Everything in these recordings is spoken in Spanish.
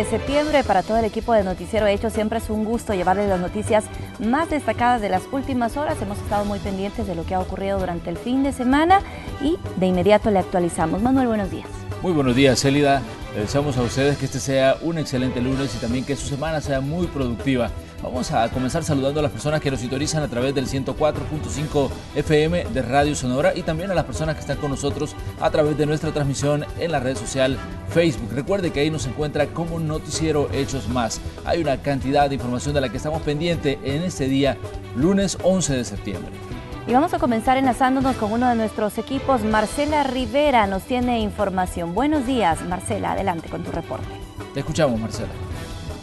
de septiembre. Para todo el equipo de Noticiero Hechos siempre es un gusto llevarles las noticias más destacadas de las últimas horas. Hemos estado muy pendientes de lo que ha ocurrido durante el fin de semana y de inmediato le actualizamos. Manuel, buenos días. Muy buenos días, Célida. Le deseamos a ustedes que este sea un excelente lunes y también que su semana sea muy productiva. Vamos a comenzar saludando a las personas que nos sintonizan a través del 104.5 FM de Radio Sonora y también a las personas que están con nosotros a través de nuestra transmisión en la red social Facebook. Recuerde que ahí nos encuentra como Noticiero Hechos Más. Hay una cantidad de información de la que estamos pendientes en este día, lunes 11 de septiembre. Y vamos a comenzar enlazándonos con uno de nuestros equipos. Marcela Rivera nos tiene información. Buenos días, Marcela, adelante con tu reporte. Te escuchamos, Marcela.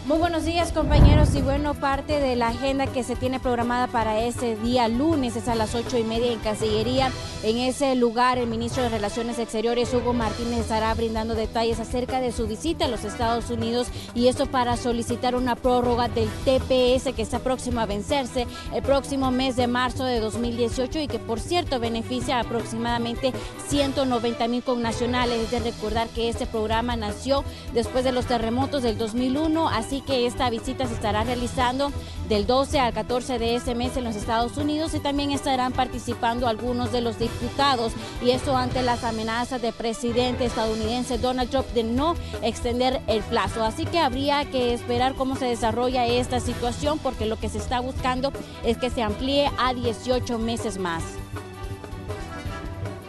Muy buenos días, compañeros, y bueno, parte de la agenda que se tiene programada para ese día lunes es a las 8:30 en Cancillería. En ese lugar, el ministro de Relaciones Exteriores, Hugo Martínez, estará brindando detalles acerca de su visita a los Estados Unidos, y esto para solicitar una prórroga del TPS que está próximo a vencerse el próximo mes de marzo de 2018 y que, por cierto, beneficia a aproximadamente 190,000 connacionales. Es de recordar que este programa nació después de los terremotos del 2001, así que esta visita se estará realizando del 12 al 14 de ese mes en los Estados Unidos, y también estarán participando algunos de los diputados, y esto ante las amenazas del presidente estadounidense Donald Trump de no extender el plazo. Así que habría que esperar cómo se desarrolla esta situación, porque lo que se está buscando es que se amplíe a 18 meses más.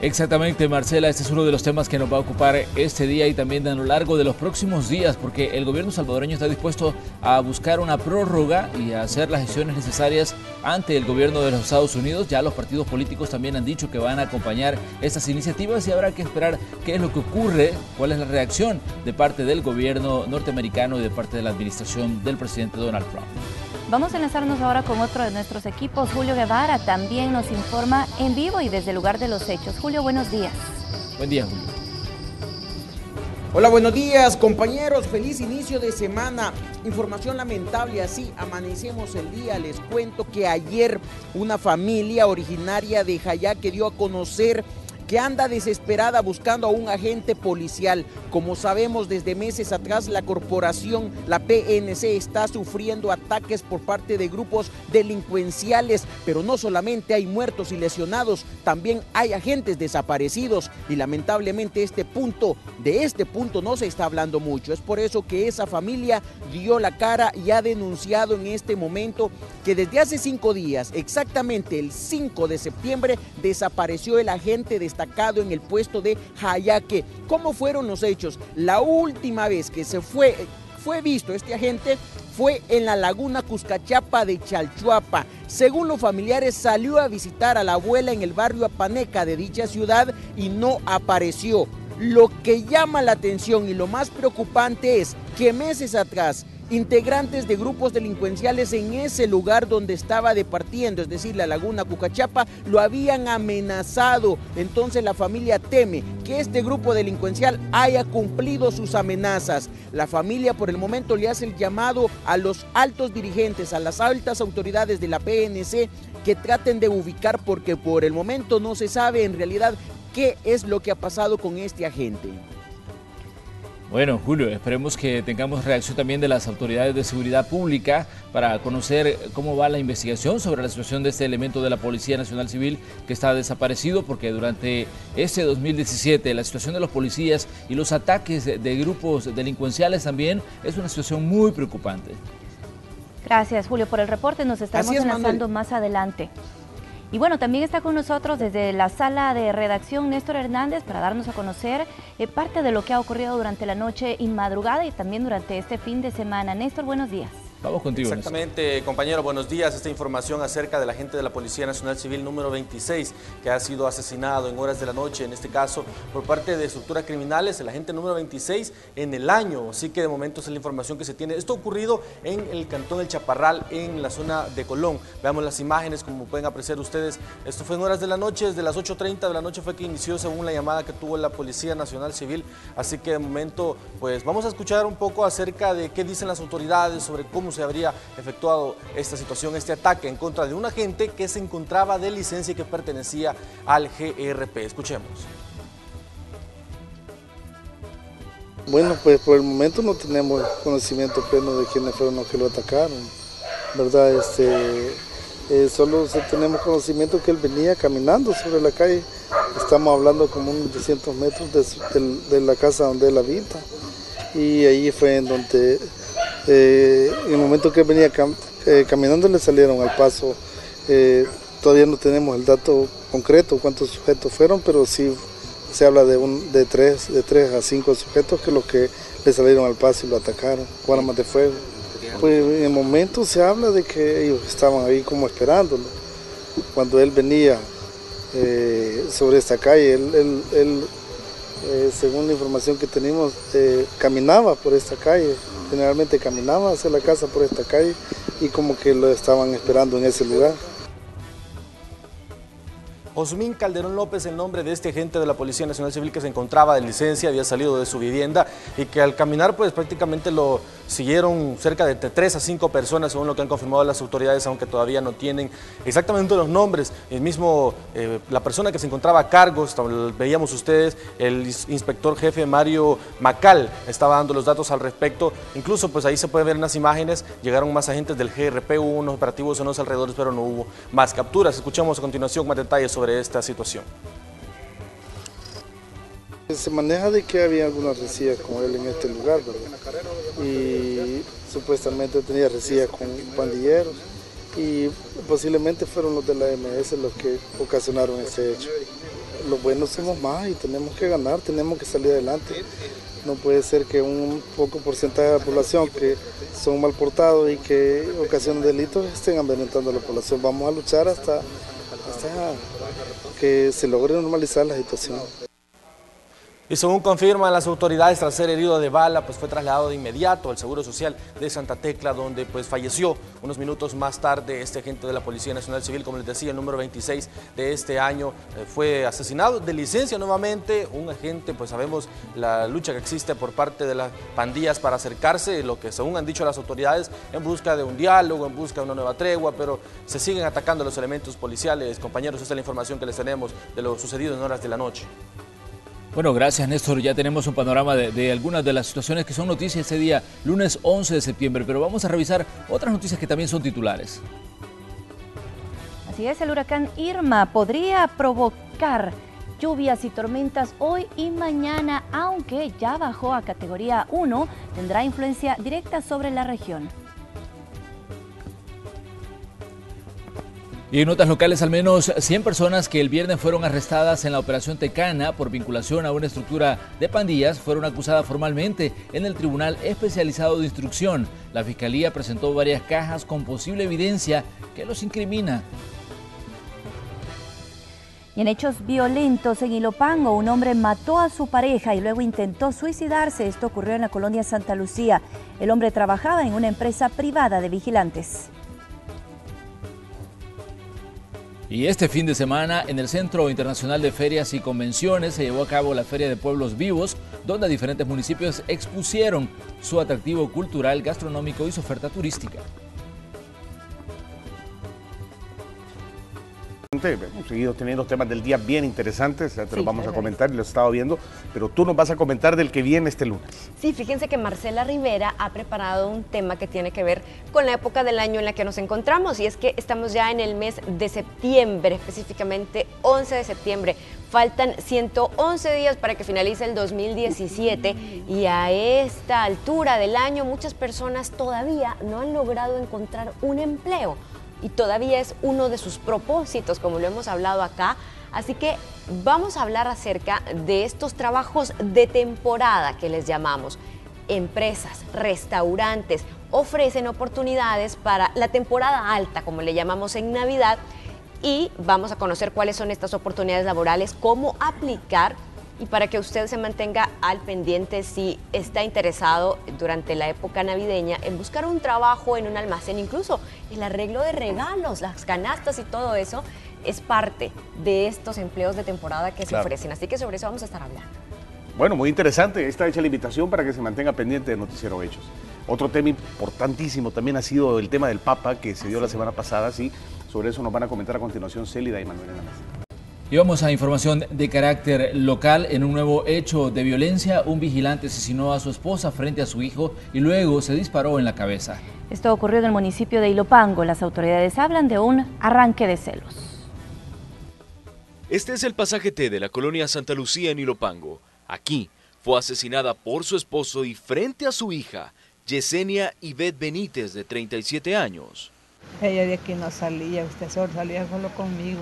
Exactamente, Marcela, este es uno de los temas que nos va a ocupar este día y también a lo largo de los próximos días, porque el gobierno salvadoreño está dispuesto a buscar una prórroga y a hacer las gestiones necesarias ante el gobierno de los Estados Unidos. Ya los partidos políticos también han dicho que van a acompañar estas iniciativas y habrá que esperar qué es lo que ocurre, cuál es la reacción de parte del gobierno norteamericano y de parte de la administración del presidente Donald Trump. Vamos a enlazarnos ahora con otro de nuestros equipos. Julio Guevara también nos informa en vivo y desde el lugar de los hechos. Julio, buenos días. Buen día, Julio. Hola, buenos días, compañeros. Feliz inicio de semana. Información lamentable, así amanecemos el día. Les cuento que ayer una familia originaria de Jayaque dio a conocer que anda desesperada buscando a un agente policial. Como sabemos, desde meses atrás la corporación, la PNC, está sufriendo ataques por parte de grupos delincuenciales, pero no solamente hay muertos y lesionados, también hay agentes desaparecidos, y lamentablemente de este punto no se está hablando mucho. Es por eso que esa familia dio la cara y ha denunciado en este momento que desde hace 5 días, exactamente el 5 de septiembre, desapareció el agente destacado en el puesto de Jayaque. ¿Cómo fueron los hechos? La última vez que fue visto este agente fue en la laguna Cuscachapa de Chalchuapa. Según los familiares, salió a visitar a la abuela en el barrio Apaneca de dicha ciudad y no apareció. Lo que llama la atención y lo más preocupante es que meses atrás integrantes de grupos delincuenciales en ese lugar donde estaba departiendo, es decir, la laguna Cucachapa, lo habían amenazado. Entonces la familia teme que este grupo delincuencial haya cumplido sus amenazas. La familia por el momento le hace el llamado a los altos dirigentes, a las altas autoridades de la PNC, que traten de ubicar, porque por el momento no se sabe en realidad qué es lo que ha pasado con este agente. Bueno, Julio, esperemos que tengamos reacción también de las autoridades de seguridad pública para conocer cómo va la investigación sobre la situación de este elemento de la Policía Nacional Civil que está desaparecido, porque durante este 2017 la situación de los policías y los ataques de grupos delincuenciales también es una situación muy preocupante. Gracias, Julio, por el reporte. Nos estaremos enlazando más adelante. Y bueno, también está con nosotros desde la sala de redacción Néstor Hernández para darnos a conocer parte de lo que ha ocurrido durante la noche y madrugada y también durante este fin de semana. Néstor, buenos días. Vamos contigo. Exactamente, compañero, buenos días. Esta información acerca del agente de la Policía Nacional Civil número 26 que ha sido asesinado en horas de la noche, en este caso por parte de estructuras criminales, el agente número 26 en el año. Así que de momento es la información que se tiene. Esto ha ocurrido en el cantón El Chaparral, en la zona de Colón. Veamos las imágenes, como pueden apreciar ustedes. Esto fue en horas de la noche, desde las 8:30 de la noche fue que inició, según la llamada que tuvo la Policía Nacional Civil. Así que de momento, pues vamos a escuchar un poco acerca de qué dicen las autoridades sobre cómo se habría efectuado esta situación, este ataque en contra de un agente que se encontraba de licencia y que pertenecía al GRP. Escuchemos. Bueno, pues por el momento no tenemos conocimiento pleno de quiénes fueron los que lo atacaron, ¿verdad? Solo tenemos conocimiento que él venía caminando sobre la calle. Estamos hablando como unos 200 metros de la casa donde él habita. Y ahí fue en donde, en el momento que él venía caminando, le salieron al paso. Todavía no tenemos el dato concreto cuántos sujetos fueron, pero sí se habla de 3 a 5 sujetos que los que le salieron al paso y lo atacaron con armas de fuego. Pues en el momento se habla de que ellos estaban ahí como esperándolo. Cuando él venía sobre esta calle, él según la información que tenemos, caminaba por esta calle, generalmente caminaba hacia la casa por esta calle y como que lo estaban esperando en ese lugar. Osmín Calderón López, el nombre de este agente de la Policía Nacional Civil que se encontraba de licencia, había salido de su vivienda y que al caminar pues prácticamente lo siguieron cerca de 3 a 5 personas, según lo que han confirmado las autoridades, aunque todavía no tienen exactamente los nombres. El mismo, la persona que se encontraba a cargo, veíamos ustedes, el inspector jefe Mario Macal estaba dando los datos al respecto. Incluso pues ahí se pueden ver en las imágenes, llegaron más agentes del GRP, hubo unos operativos en los alrededores, pero no hubo más capturas. Escuchamos a continuación más detalles sobre esta situación. Se maneja de que había algunas resillas con él en este lugar, ¿verdad? Y supuestamente tenía resillas con pandilleros y posiblemente fueron los de la MS los que ocasionaron ese hecho. Los buenos somos más y tenemos que ganar, tenemos que salir adelante. No puede ser que un poco porcentaje de la población que son mal portados y que ocasionan delitos estén amedrentando a la población. Vamos a luchar hasta que se logre normalizar la situación. Y según confirman las autoridades, tras ser herido de bala, pues fue trasladado de inmediato al Seguro Social de Santa Tecla, donde pues falleció unos minutos más tarde. Este agente de la Policía Nacional Civil, como les decía, el número 26 de este año, fue asesinado de licencia nuevamente. Un agente, pues sabemos la lucha que existe por parte de las pandillas para acercarse, lo que según han dicho las autoridades, en busca de un diálogo, en busca de una nueva tregua, pero se siguen atacando los elementos policiales. Compañeros, esta es la información que les tenemos de lo sucedido en horas de la noche. Bueno, gracias Néstor, ya tenemos un panorama de algunas de las situaciones que son noticias ese día, lunes 11 de septiembre, pero vamos a revisar otras noticias que también son titulares. Así es, el huracán Irma podría provocar lluvias y tormentas hoy y mañana, aunque ya bajó a categoría 1, tendrá influencia directa sobre la región. Y en notas locales, al menos 100 personas que el viernes fueron arrestadas en la operación Tecana por vinculación a una estructura de pandillas fueron acusadas formalmente en el Tribunal Especializado de Instrucción. La Fiscalía presentó varias cajas con posible evidencia que los incrimina. Y en hechos violentos en Ilopango, un hombre mató a su pareja y luego intentó suicidarse. Esto ocurrió en la colonia Santa Lucía. El hombre trabajaba en una empresa privada de vigilantes. Y este fin de semana, en el Centro Internacional de Ferias y Convenciones, se llevó a cabo la Feria de Pueblos Vivos, donde diferentes municipios expusieron su atractivo cultural, gastronómico y su oferta turística. Hemos seguido teniendo temas del día bien interesantes, ya te los vamos a comentar y los he estado viendo, pero tú nos vas a comentar del que viene este lunes. Sí, fíjense que Marcela Rivera ha preparado un tema que tiene que ver con la época del año en la que nos encontramos, y es que estamos ya en el mes de septiembre, específicamente 11 de septiembre. Faltan 111 días para que finalice el 2017 y a esta altura del año muchas personas todavía no han logrado encontrar un empleo. Y todavía es uno de sus propósitos, como lo hemos hablado acá. Así que vamos a hablar acerca de estos trabajos de temporada que les llamamos. Empresas, restaurantes ofrecen oportunidades para la temporada alta, como le llamamos en Navidad, y vamos a conocer cuáles son estas oportunidades laborales, cómo aplicar, y para que usted se mantenga al pendiente si está interesado durante la época navideña en buscar un trabajo en un almacén, incluso el arreglo de regalos, las canastas y todo eso es parte de estos empleos de temporada que se ofrecen. Así que sobre eso vamos a estar hablando. Bueno, muy interesante. Está hecha la invitación para que se mantenga pendiente de Noticiero Hechos. Otro tema importantísimo también ha sido el tema del Papa que se dio la semana pasada. Sí, sobre eso nos van a comentar a continuación Célida y Manuel en la mesa. Y vamos a información de carácter local. En un nuevo hecho de violencia, un vigilante asesinó a su esposa frente a su hijo y luego se disparó en la cabeza. Esto ocurrió en el municipio de Ilopango. Las autoridades hablan de un arranque de celos. Este es el pasaje T de la colonia Santa Lucía en Ilopango. Aquí fue asesinada por su esposo y frente a su hija, Yesenia Ivette Benítez, de 37 años. Ella de aquí no salía, usted solo salía solo conmigo.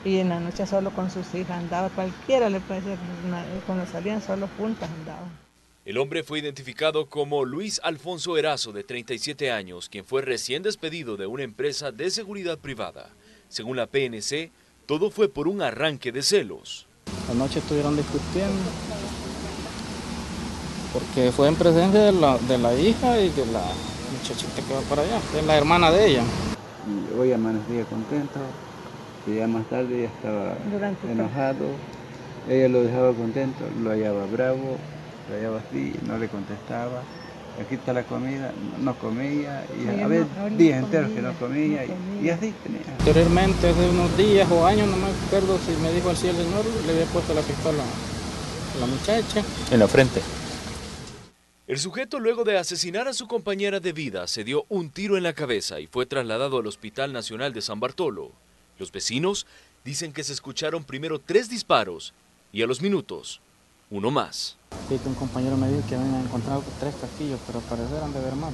Y en la noche solo con sus hijas andaba, cualquiera le parecía, cuando salían solo juntas andaban. El hombre fue identificado como Luis Alfonso Erazo, de 37 años, quien fue recién despedido de una empresa de seguridad privada. Según la PNC, todo fue por un arranque de celos. Anoche estuvieron discutiendo, porque fue en presencia de la hija y de la muchachita que va para allá, de la hermana de ella. Y hoy amanecía contento. Y ya más tarde ya estaba enojado, ella lo dejaba contento, lo hallaba bravo, lo hallaba así, no le contestaba. Aquí está la comida, no comía, y a veces días enteros que no comía, y así tenía. Anteriormente, hace unos días o años, no me acuerdo si me dijo así el señor, le había puesto la pistola a la muchacha. En la frente. El sujeto, luego de asesinar a su compañera de vida, se dio un tiro en la cabeza y fue trasladado al Hospital Nacional de San Bartolo. Los vecinos dicen que se escucharon primero 3 disparos y a los minutos, uno más. Sí, que un compañero me dijo que habían encontrado 3 casquillos, pero al parecer han de haber más.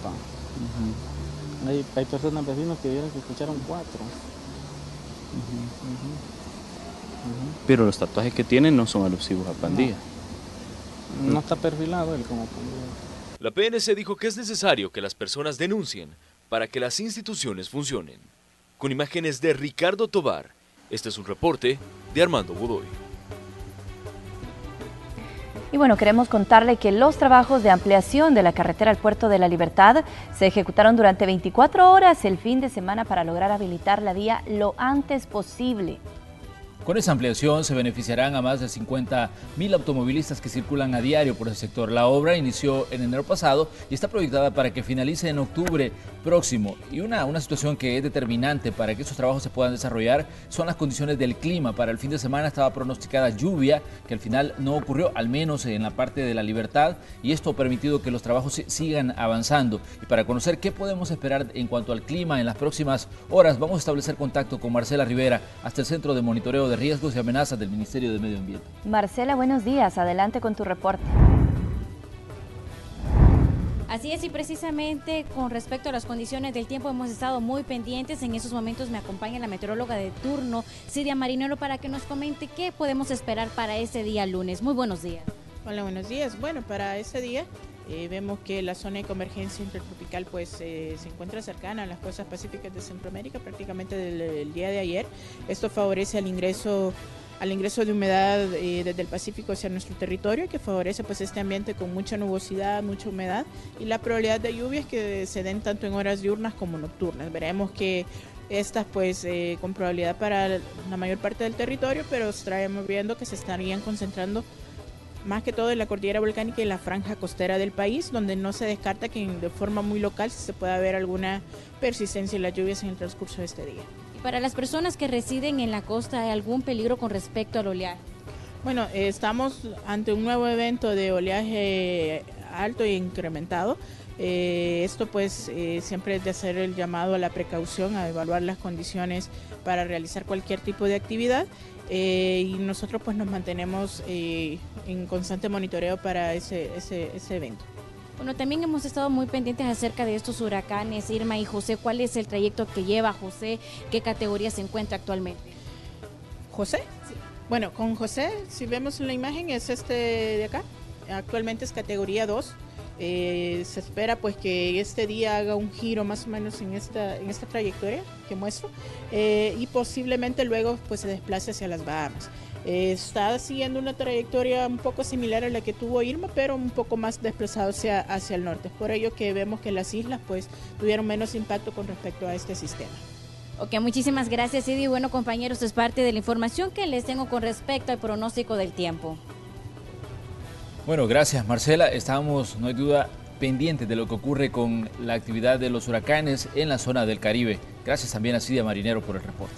Hay personas, vecinos, que dijeron que escucharon 4. Pero los tatuajes que tienen no son alusivos a pandilla. No está perfilado él como pandilla. La PNC dijo que es necesario que las personas denuncien para que las instituciones funcionen. Con imágenes de Ricardo Tobar, este es un reporte de Armando Godoy. Y bueno, queremos contarle que los trabajos de ampliación de la carretera al Puerto de la Libertad se ejecutaron durante 24 horas el fin de semana para lograr habilitar la vía lo antes posible. Con esa ampliación se beneficiarán a más de 50.000 automovilistas que circulan a diario por el sector. La obra inició en enero pasado y está proyectada para que finalice en octubre próximo. Y una situación que es determinante para que estos trabajos se puedan desarrollar son las condiciones del clima. Para el fin de semana estaba pronosticada lluvia, que al final no ocurrió, al menos en la parte de la Libertad, y esto ha permitido que los trabajos sigan avanzando. Y para conocer qué podemos esperar en cuanto al clima en las próximas horas, vamos a establecer contacto con Marcela Rivera hasta el Centro de Monitoreo de Riesgos y Amenazas del Ministerio de Medio Ambiente. Marcela, buenos días. Adelante con tu reporte. Así es, y precisamente con respecto a las condiciones del tiempo hemos estado muy pendientes. En esos momentos me acompaña la meteoróloga de turno, Cidia Marinero, para que nos comente qué podemos esperar para este día lunes. Muy buenos días. Hola, buenos días. Bueno, para este día vemos que la zona de convergencia intertropical pues se encuentra cercana a las costas pacíficas de Centroamérica prácticamente del día de ayer. Esto favorece al ingreso de humedad desde el Pacífico hacia nuestro territorio, que favorece pues este ambiente con mucha nubosidad, mucha humedad, y la probabilidad de lluvias que se den tanto en horas diurnas como nocturnas. Veremos que estas pues con probabilidad para la mayor parte del territorio, pero estaremos viendo que se estarían concentrando más que todo en la cordillera volcánica y la franja costera del país, donde no se descarta que de forma muy local se pueda ver alguna persistencia en las lluvias en el transcurso de este día. ¿Y para las personas que residen en la costa, hay algún peligro con respecto al oleaje? Bueno, estamos ante un nuevo evento de oleaje alto e incrementado. Esto pues siempre es de hacer el llamado a la precaución, a evaluar las condiciones para realizar cualquier tipo de actividad. Y nosotros pues nos mantenemos en constante monitoreo para ese evento. Bueno, también hemos estado muy pendientes acerca de estos huracanes, Irma y José. ¿Cuál es el trayecto que lleva José? ¿Qué categoría se encuentra actualmente? ¿José? Sí. Bueno, con José, si vemos en la imagen, es este de acá. Actualmente es categoría 2. Se espera pues que este día haga un giro más o menos en esta trayectoria que muestro y posiblemente luego pues se desplace hacia las Bahamas. Está siguiendo una trayectoria un poco similar a la que tuvo Irma, pero un poco más desplazado hacia el norte. Es por ello que vemos que las islas pues tuvieron menos impacto con respecto a este sistema. Ok, muchísimas gracias, Idi. Bueno, compañeros, es parte de la información que les tengo con respecto al pronóstico del tiempo. Bueno, gracias Marcela. Estábamos, no hay duda, pendientes de lo que ocurre con la actividad de los huracanes en la zona del Caribe. Gracias también a Cidia Marinero por el reporte.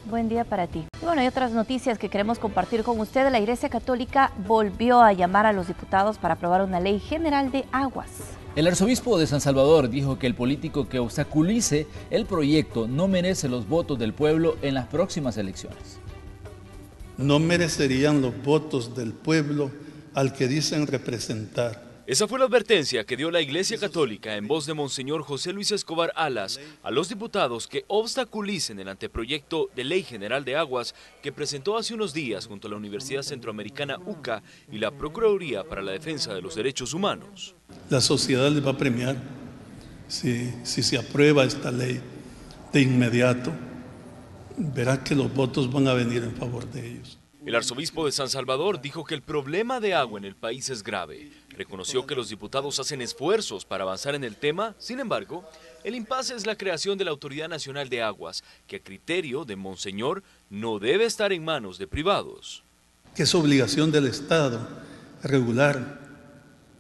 Buen día para ti. Y bueno, hay otras noticias que queremos compartir con usted. La Iglesia Católica volvió a llamar a los diputados para aprobar una ley general de aguas. El arzobispo de San Salvador dijo que el político que obstaculice el proyecto no merece los votos del pueblo en las próximas elecciones. No merecerían los votos del pueblo al que dicen representar. Esa fue la advertencia que dio la Iglesia Católica en voz de Monseñor José Luis Escobar Alas a los diputados que obstaculicen el anteproyecto de Ley General de Aguas que presentó hace unos días junto a la Universidad Centroamericana UCA y la Procuraduría para la Defensa de los Derechos Humanos. La sociedad les va a premiar si se aprueba esta ley de inmediato. Verá que los votos van a venir en favor de ellos. El arzobispo de San Salvador dijo que el problema de agua en el país es grave. Reconoció que los diputados hacen esfuerzos para avanzar en el tema, sin embargo, el impasse es la creación de la Autoridad Nacional de Aguas, que a criterio de Monseñor no debe estar en manos de privados. Que es obligación del Estado regular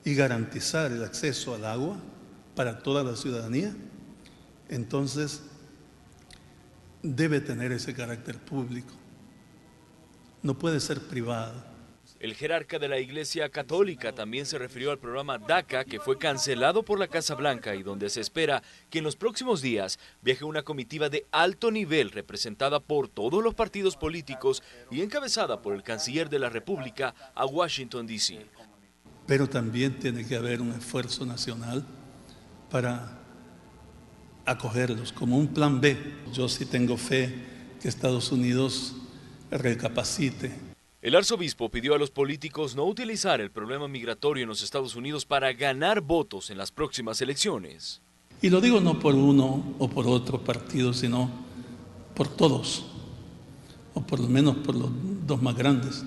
y garantizar el acceso al agua para toda la ciudadanía, entonces debe tener ese carácter público. No puede ser privado. El jerarca de la Iglesia Católica también se refirió al programa DACA, que fue cancelado por la Casa Blanca y donde se espera que en los próximos días viaje una comitiva de alto nivel representada por todos los partidos políticos y encabezada por el canciller de la República a Washington, D.C. Pero también tiene que haber un esfuerzo nacional para acogerlos como un plan B. Yo sí tengo fe que Estados Unidos recapacite. El arzobispo pidió a los políticos no utilizar el problema migratorio en los Estados Unidos para ganar votos en las próximas elecciones. Y lo digo no por uno o por otro partido, sino por todos, o por lo menos por los dos más grandes.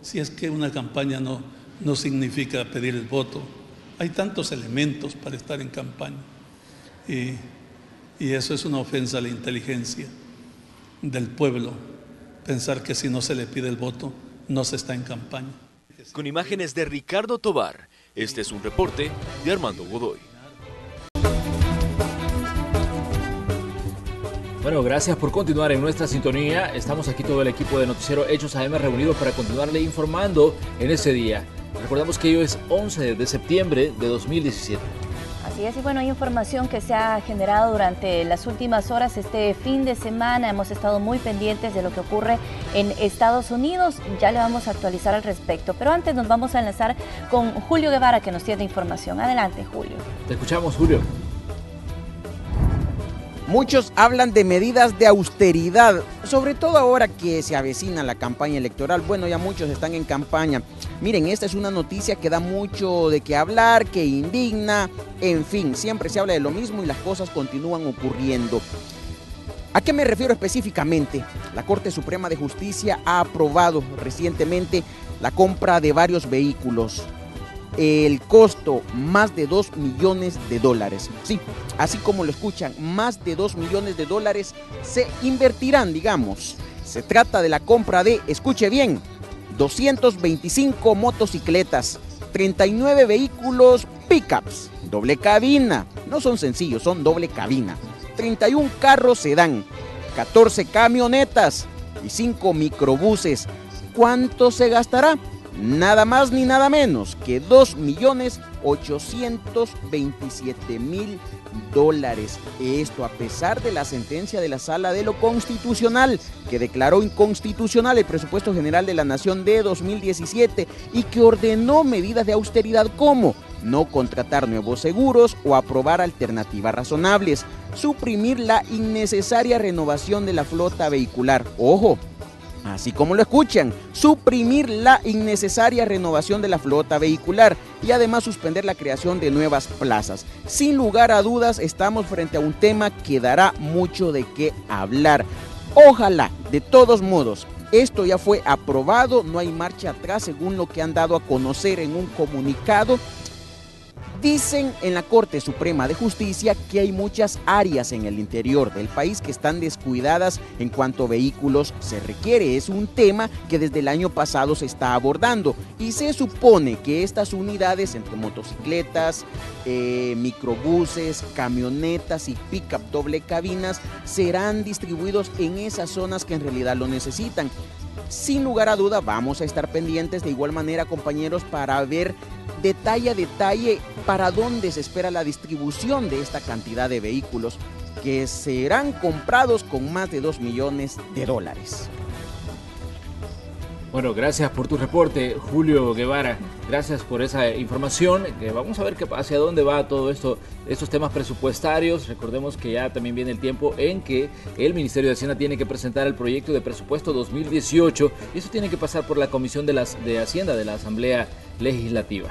Si es que una campaña no significa pedir el voto, hay tantos elementos para estar en campaña. Y eso es una ofensa a la inteligencia del pueblo, pensar que si no se le pide el voto, no se está en campaña. Con imágenes de Ricardo Tobar, este es un reporte de Armando Godoy. Bueno, gracias por continuar en nuestra sintonía. Estamos aquí todo el equipo de Noticiero Hechos AM reunido para continuarle informando en este día. Recordamos que hoy es 11 de septiembre de 2017. Así es, y bueno, hay información que se ha generado durante las últimas horas. Este fin de semana hemos estado muy pendientes de lo que ocurre en Estados Unidos. Ya le vamos a actualizar al respecto, pero antes nos vamos a enlazar con Julio Guevara, que nos tiene información. Adelante, Julio. Te escuchamos, Julio. Muchos hablan de medidas de austeridad, sobre todo ahora que se avecina la campaña electoral. Bueno, ya muchos están en campaña. Miren, esta es una noticia que da mucho de qué hablar, que indigna, en fin, siempre se habla de lo mismo y las cosas continúan ocurriendo. ¿A qué me refiero específicamente? La Corte Suprema de Justicia ha aprobado recientemente la compra de varios vehículos. El costo, más de $2 millones. Sí, así como lo escuchan, más de $2 millones se invertirán, digamos. Se trata de la compra de, escuche bien, 225 motocicletas, 39 vehículos pickups, doble cabina, no son sencillos, son doble cabina, 31 carros sedán, 14 camionetas y 5 microbuses. ¿Cuánto se gastará? Nada más ni nada menos que $2.827.000. Esto a pesar de la sentencia de la Sala de lo Constitucional, que declaró inconstitucional el presupuesto general de la Nación de 2017 y que ordenó medidas de austeridad como no contratar nuevos seguros o aprobar alternativas razonables, suprimir la innecesaria renovación de la flota vehicular. ¡Ojo! Así como lo escuchan, suprimir la innecesaria renovación de la flota vehicular y además suspender la creación de nuevas plazas. Sin lugar a dudas, estamos frente a un tema que dará mucho de qué hablar. Ojalá, de todos modos, esto ya fue aprobado, no hay marcha atrás según lo que han dado a conocer en un comunicado. Dicen en la Corte Suprema de Justicia que hay muchas áreas en el interior del país que están descuidadas en cuanto a vehículos se requiere. Es un tema que desde el año pasado se está abordando y se supone que estas unidades entre motocicletas, microbuses, camionetas y pick-up doble cabinas serán distribuidos en esas zonas que en realidad lo necesitan. Sin lugar a duda vamos a estar pendientes de igual manera, compañeros, para ver detalle a detalle para dónde se espera la distribución de esta cantidad de vehículos que serán comprados con más de $2 millones. Bueno, gracias por tu reporte, Julio Guevara. Gracias por esa información. Vamos a ver hacia dónde va todo esto, estos temas presupuestarios. Recordemos que ya también viene el tiempo en que el Ministerio de Hacienda tiene que presentar el proyecto de presupuesto 2018 y eso tiene que pasar por la Comisión de Hacienda de la Asamblea Legislativa.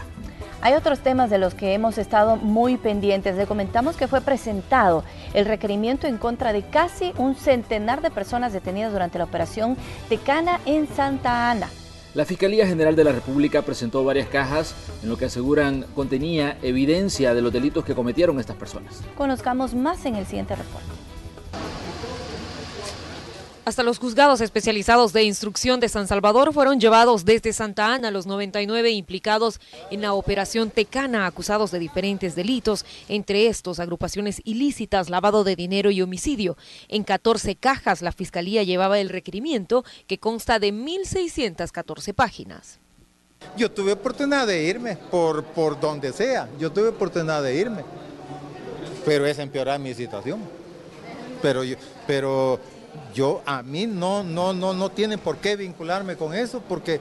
Hay otros temas de los que hemos estado muy pendientes. Le comentamos que fue presentado el requerimiento en contra de casi un centenar de personas detenidas durante la operación Tecana en Santa Ana. La Fiscalía General de la República presentó varias cajas en lo que aseguran contenía evidencia de los delitos que cometieron estas personas. Conozcamos más en el siguiente reporte. Hasta los juzgados especializados de instrucción de San Salvador fueron llevados desde Santa Ana los 99 implicados en la operación Tecana, acusados de diferentes delitos, entre estos agrupaciones ilícitas, lavado de dinero y homicidio. En 14 cajas la Fiscalía llevaba el requerimiento, que consta de 1.614 páginas. Yo tuve oportunidad de irme por donde sea, pero es empeorar mi situación. Pero a mí no tienen por qué vincularme con eso, porque,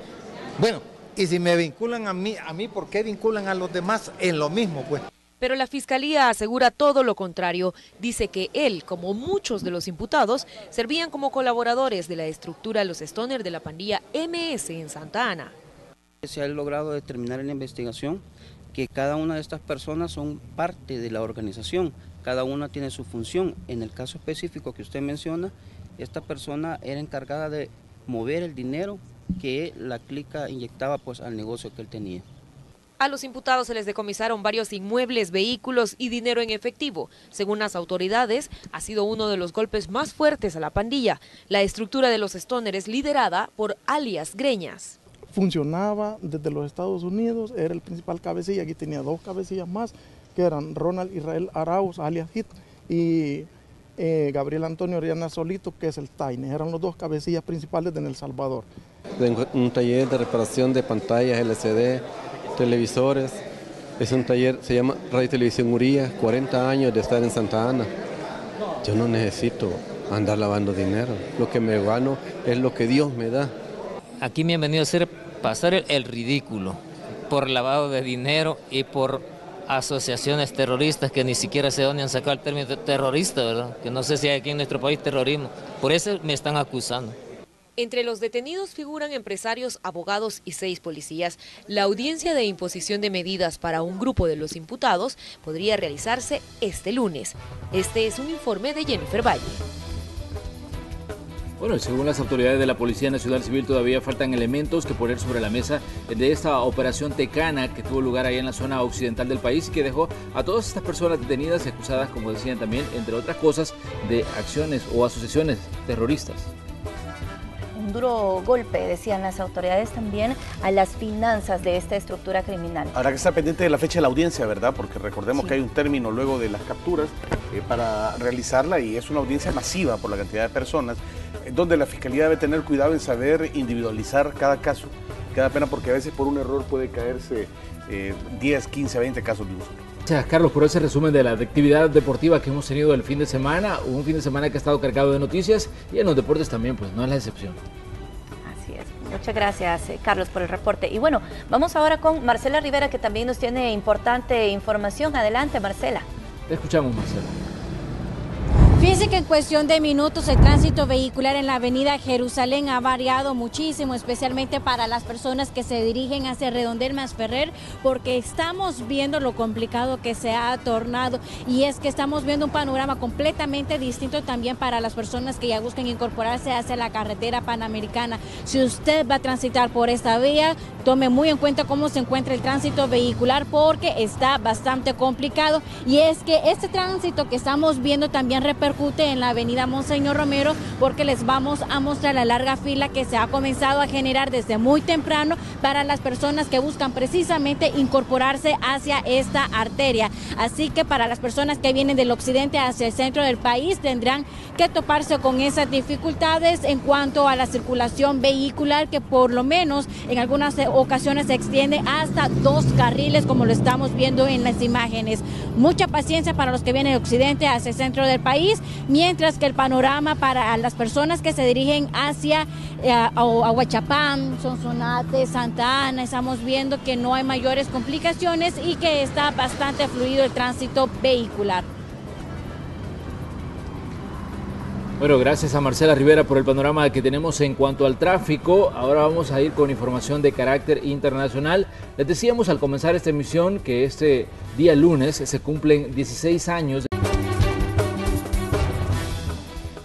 bueno, y si me vinculan a mí, ¿por qué vinculan a los demás en lo mismo, pues? Pero la Fiscalía asegura todo lo contrario. Dice que él, como muchos de los imputados, servían como colaboradores de la estructura Los Stoner de la pandilla MS en Santa Ana. Se ha logrado determinar en la investigación que cada una de estas personas son parte de la organización, cada una tiene su función. En el caso específico que usted menciona, esta persona era encargada de mover el dinero que la clica inyectaba pues al negocio que él tenía. A los imputados se les decomisaron varios inmuebles, vehículos y dinero en efectivo. Según las autoridades, ha sido uno de los golpes más fuertes a la pandilla. La estructura de los Stoner es liderada por alias Greñas. Funcionaba desde los Estados Unidos, era el principal cabecilla, aquí tenía dos cabecillas más, que eran Ronald Israel Arauz, alias Hit, y Gabriel Antonio Oriana Solito, que es el Taine. Eran los dos cabecillas principales de El Salvador. Tengo un taller de reparación de pantallas LCD, televisores. Es un taller, se llama Radio y Televisión Uría, 40 años de estar en Santa Ana. Yo no necesito andar lavando dinero. Lo que me gano es lo que Dios me da. Aquí me han venido a hacer pasar el ridículo por lavado de dinero y por asociaciones terroristas que ni siquiera sé dónde han sacado el término de terrorista, ¿verdad? Que no sé si hay aquí en nuestro país terrorismo. Por eso me están acusando. Entre los detenidos figuran empresarios, abogados y 6 policías. La audiencia de imposición de medidas para un grupo de los imputados podría realizarse este lunes. Este es un informe de Jennifer Valle. Bueno, según las autoridades de la Policía Nacional Civil todavía faltan elementos que poner sobre la mesa de esta operación Tecana que tuvo lugar ahí en la zona occidental del país y que dejó a todas estas personas detenidas y acusadas, como decían también, entre otras cosas, de acciones o asociaciones terroristas. Un duro golpe, decían las autoridades también, a las finanzas de esta estructura criminal. Habrá que estar pendiente de la fecha de la audiencia, ¿verdad? Porque recordemos que hay un término luego de las capturas para realizarla y es una audiencia masiva por la cantidad de personas, donde la Fiscalía debe tener cuidado en saber individualizar cada caso, cada pena, porque a veces por un error puede caerse 10, 15, 20 casos de un solo. Gracias, Carlos, por ese resumen de la actividad deportiva que hemos tenido el fin de semana. Un fin de semana que ha estado cargado de noticias y en los deportes también, pues no es la excepción. Así es. Muchas gracias, Carlos, por el reporte. Y bueno, vamos ahora con Marcela Rivera, que también nos tiene importante información. Adelante, Marcela. Te escuchamos, Marcela. Fíjense Dice que en cuestión de minutos el tránsito vehicular en la avenida Jerusalén ha variado muchísimo, especialmente para las personas que se dirigen hacia Redondel Masferrer, porque estamos viendo lo complicado que se ha tornado, y es que estamos viendo un panorama completamente distinto también para las personas que ya buscan incorporarse hacia la carretera panamericana. Si usted va a transitar por esta vía, tome muy en cuenta cómo se encuentra el tránsito vehicular, porque está bastante complicado, y es que este tránsito que estamos viendo también repercute en la avenida Monseñor Romero, porque les vamos a mostrar la larga fila que se ha comenzado a generar desde muy temprano para las personas que buscan precisamente incorporarse hacia esta arteria. Así que para las personas que vienen del occidente hacia el centro del país tendrán que toparse con esas dificultades en cuanto a la circulación vehicular, que por lo menos en algunas ocasiones se extiende hasta 2 carriles, como lo estamos viendo en las imágenes. Mucha paciencia para los que vienen del occidente hacia el centro del país, mientras que el panorama para las personas que se dirigen hacia Ahuachapán, Sonsonate, Santa Ana, estamos viendo que no hay mayores complicaciones y que está bastante fluido el tránsito vehicular. Bueno, gracias a Marcela Rivera por el panorama que tenemos en cuanto al tráfico. Ahora vamos a ir con información de carácter internacional. Les decíamos al comenzar esta emisión que este día lunes se cumplen 16 años.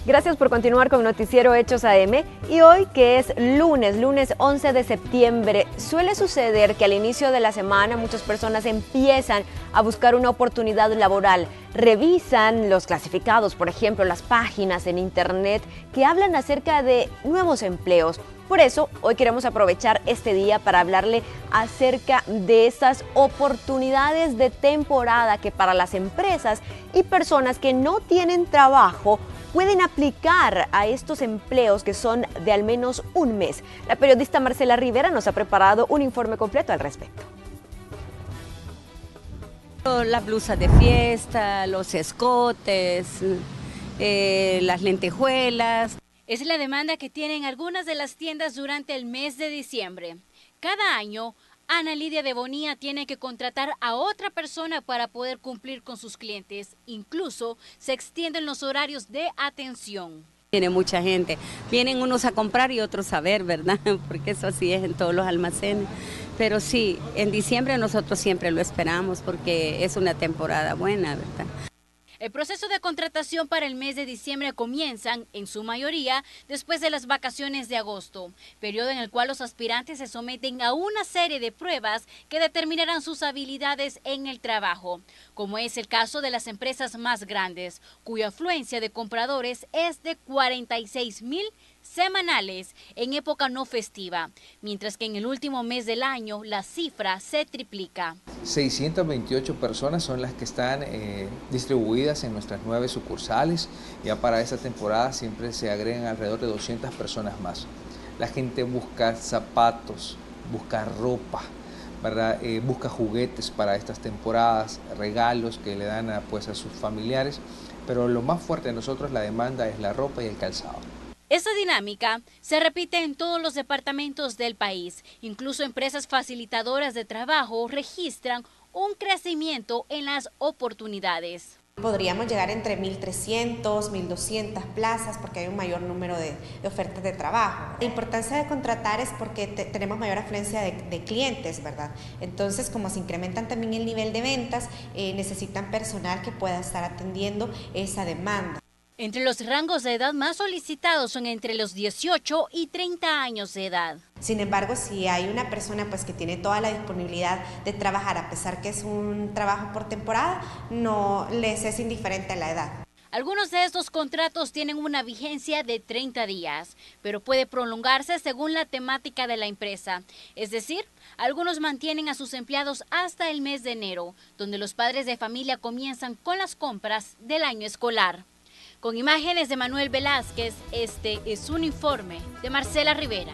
Gracias por continuar con Noticiero Hechos AM, y hoy que es lunes 11 de septiembre, suele suceder que al inicio de la semana muchas personas empiezan a buscar una oportunidad laboral, revisan los clasificados, por ejemplo, las páginas en internet que hablan acerca de nuevos empleos. Por eso, hoy queremos aprovechar este día para hablarle acerca de esas oportunidades de temporada que para las empresas y personas que no tienen trabajo pueden aplicar a estos empleos que son de al menos un mes. La periodista Marcela Rivera nos ha preparado un informe completo al respecto. Las blusas de fiesta, los escotes, las lentejuelas. Es la demanda que tienen algunas de las tiendas durante el mes de diciembre. Cada año, Ana Lidia de Bonilla tiene que contratar a otra persona para poder cumplir con sus clientes. Incluso se extienden los horarios de atención. Tiene mucha gente. Vienen unos a comprar y otros a ver, ¿verdad? Porque eso así es en todos los almacenes. Pero sí, en diciembre nosotros siempre lo esperamos porque es una temporada buena, ¿verdad? El proceso de contratación para el mes de diciembre comienzan, en su mayoría, después de las vacaciones de agosto, periodo en el cual los aspirantes se someten a una serie de pruebas que determinarán sus habilidades en el trabajo, como es el caso de las empresas más grandes, cuya afluencia de compradores es de 46,000 semanales en época no festiva, mientras que en el último mes del año la cifra se triplica. 628 personas son las que están distribuidas en nuestras 9 sucursales. Ya para esta temporada siempre se agregan alrededor de 200 personas más. La gente busca zapatos, busca ropa, ¿verdad? Busca juguetes para estas temporadas, regalos que le dan a sus familiares, pero lo más fuerte de nosotros, la demanda, es la ropa y el calzado. Esta dinámica se repite en todos los departamentos del país. Incluso empresas facilitadoras de trabajo registran un crecimiento en las oportunidades. Podríamos llegar entre 1.300, 1.200 plazas porque hay un mayor número de ofertas de trabajo. La importancia de contratar es porque tenemos mayor afluencia de clientes, ¿verdad? Entonces, como se incrementan también el nivel de ventas, necesitan personal que pueda estar atendiendo esa demanda. Entre los rangos de edad más solicitados son entre los 18 y 30 años de edad. Sin embargo, si hay una persona que tiene toda la disponibilidad de trabajar, a pesar que es un trabajo por temporada, no les es indiferente la edad. Algunos de estos contratos tienen una vigencia de 30 días, pero puede prolongarse según la temática de la empresa. Es decir, algunos mantienen a sus empleados hasta el mes de enero, donde los padres de familia comienzan con las compras del año escolar. Con imágenes de Manuel Velázquez, este es un informe de Marcela Rivera.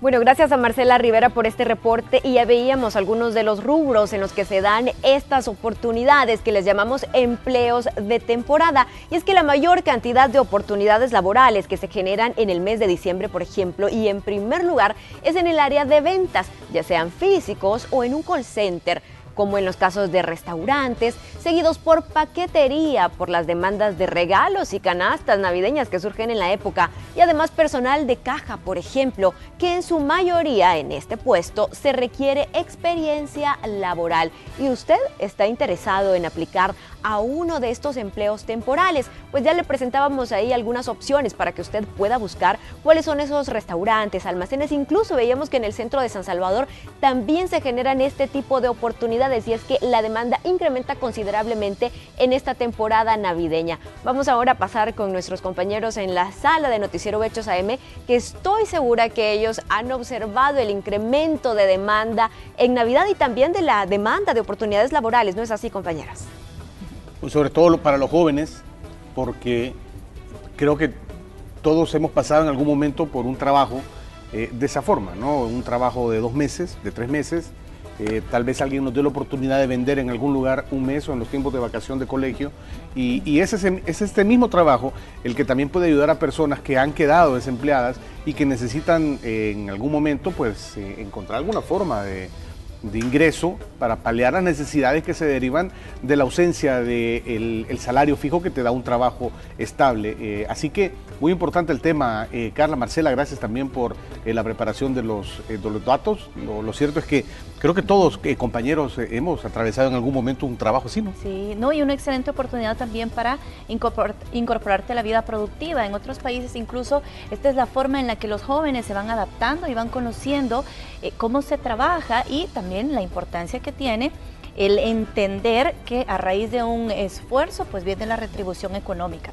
Bueno, gracias a Marcela Rivera por este reporte, y ya veíamos algunos de los rubros en los que se dan estas oportunidades que les llamamos empleos de temporada. Y es que la mayor cantidad de oportunidades laborales que se generan en el mes de diciembre, por ejemplo, y en primer lugar es en el área de ventas, ya sean físicos o en un call center. como en los casos de restaurantes, seguidos por paquetería, por las demandas de regalos y canastas navideñas que surgen en la época, y además personal de caja, por ejemplo, que en su mayoría en este puesto se requiere experiencia laboral. ¿Y usted está interesado en aplicar a uno de estos empleos temporales? Pues ya le presentábamos ahí algunas opciones para que usted pueda buscar cuáles son esos restaurantes, almacenes. Incluso veíamos que en el centro de San Salvador también se generan este tipo de oportunidades, y es que la demanda incrementa considerablemente en esta temporada navideña. Vamos ahora a pasar con nuestros compañeros en la sala de Noticiero Hechos AM, que estoy segura que ellos han observado el incremento de demanda en Navidad y también de la demanda de oportunidades laborales. ¿No es así, compañeras? Pues sobre todo para los jóvenes, porque creo que todos hemos pasado en algún momento por un trabajo de esa forma, ¿no? Un trabajo de 2 meses, de 3 meses, tal vez alguien nos dio la oportunidad de vender en algún lugar un mes o en los tiempos de vacación de colegio, y es este mismo trabajo el que también puede ayudar a personas que han quedado desempleadas y que necesitan en algún momento pues encontrar alguna forma de ingreso para paliar las necesidades que se derivan de la ausencia del salario fijo que te da un trabajo estable. Así que muy importante el tema. Carla, Marcela, gracias también por la preparación de los datos. Lo cierto es que creo que todos, compañeros, hemos atravesado en algún momento un trabajo así, ¿no? Sí, no, y una excelente oportunidad también para incorporarte a la vida productiva. En otros países incluso esta es la forma en la que los jóvenes se van adaptando y van conociendo cómo se trabaja, y también la importancia que tiene el entender que a raíz de un esfuerzo pues viene la retribución económica.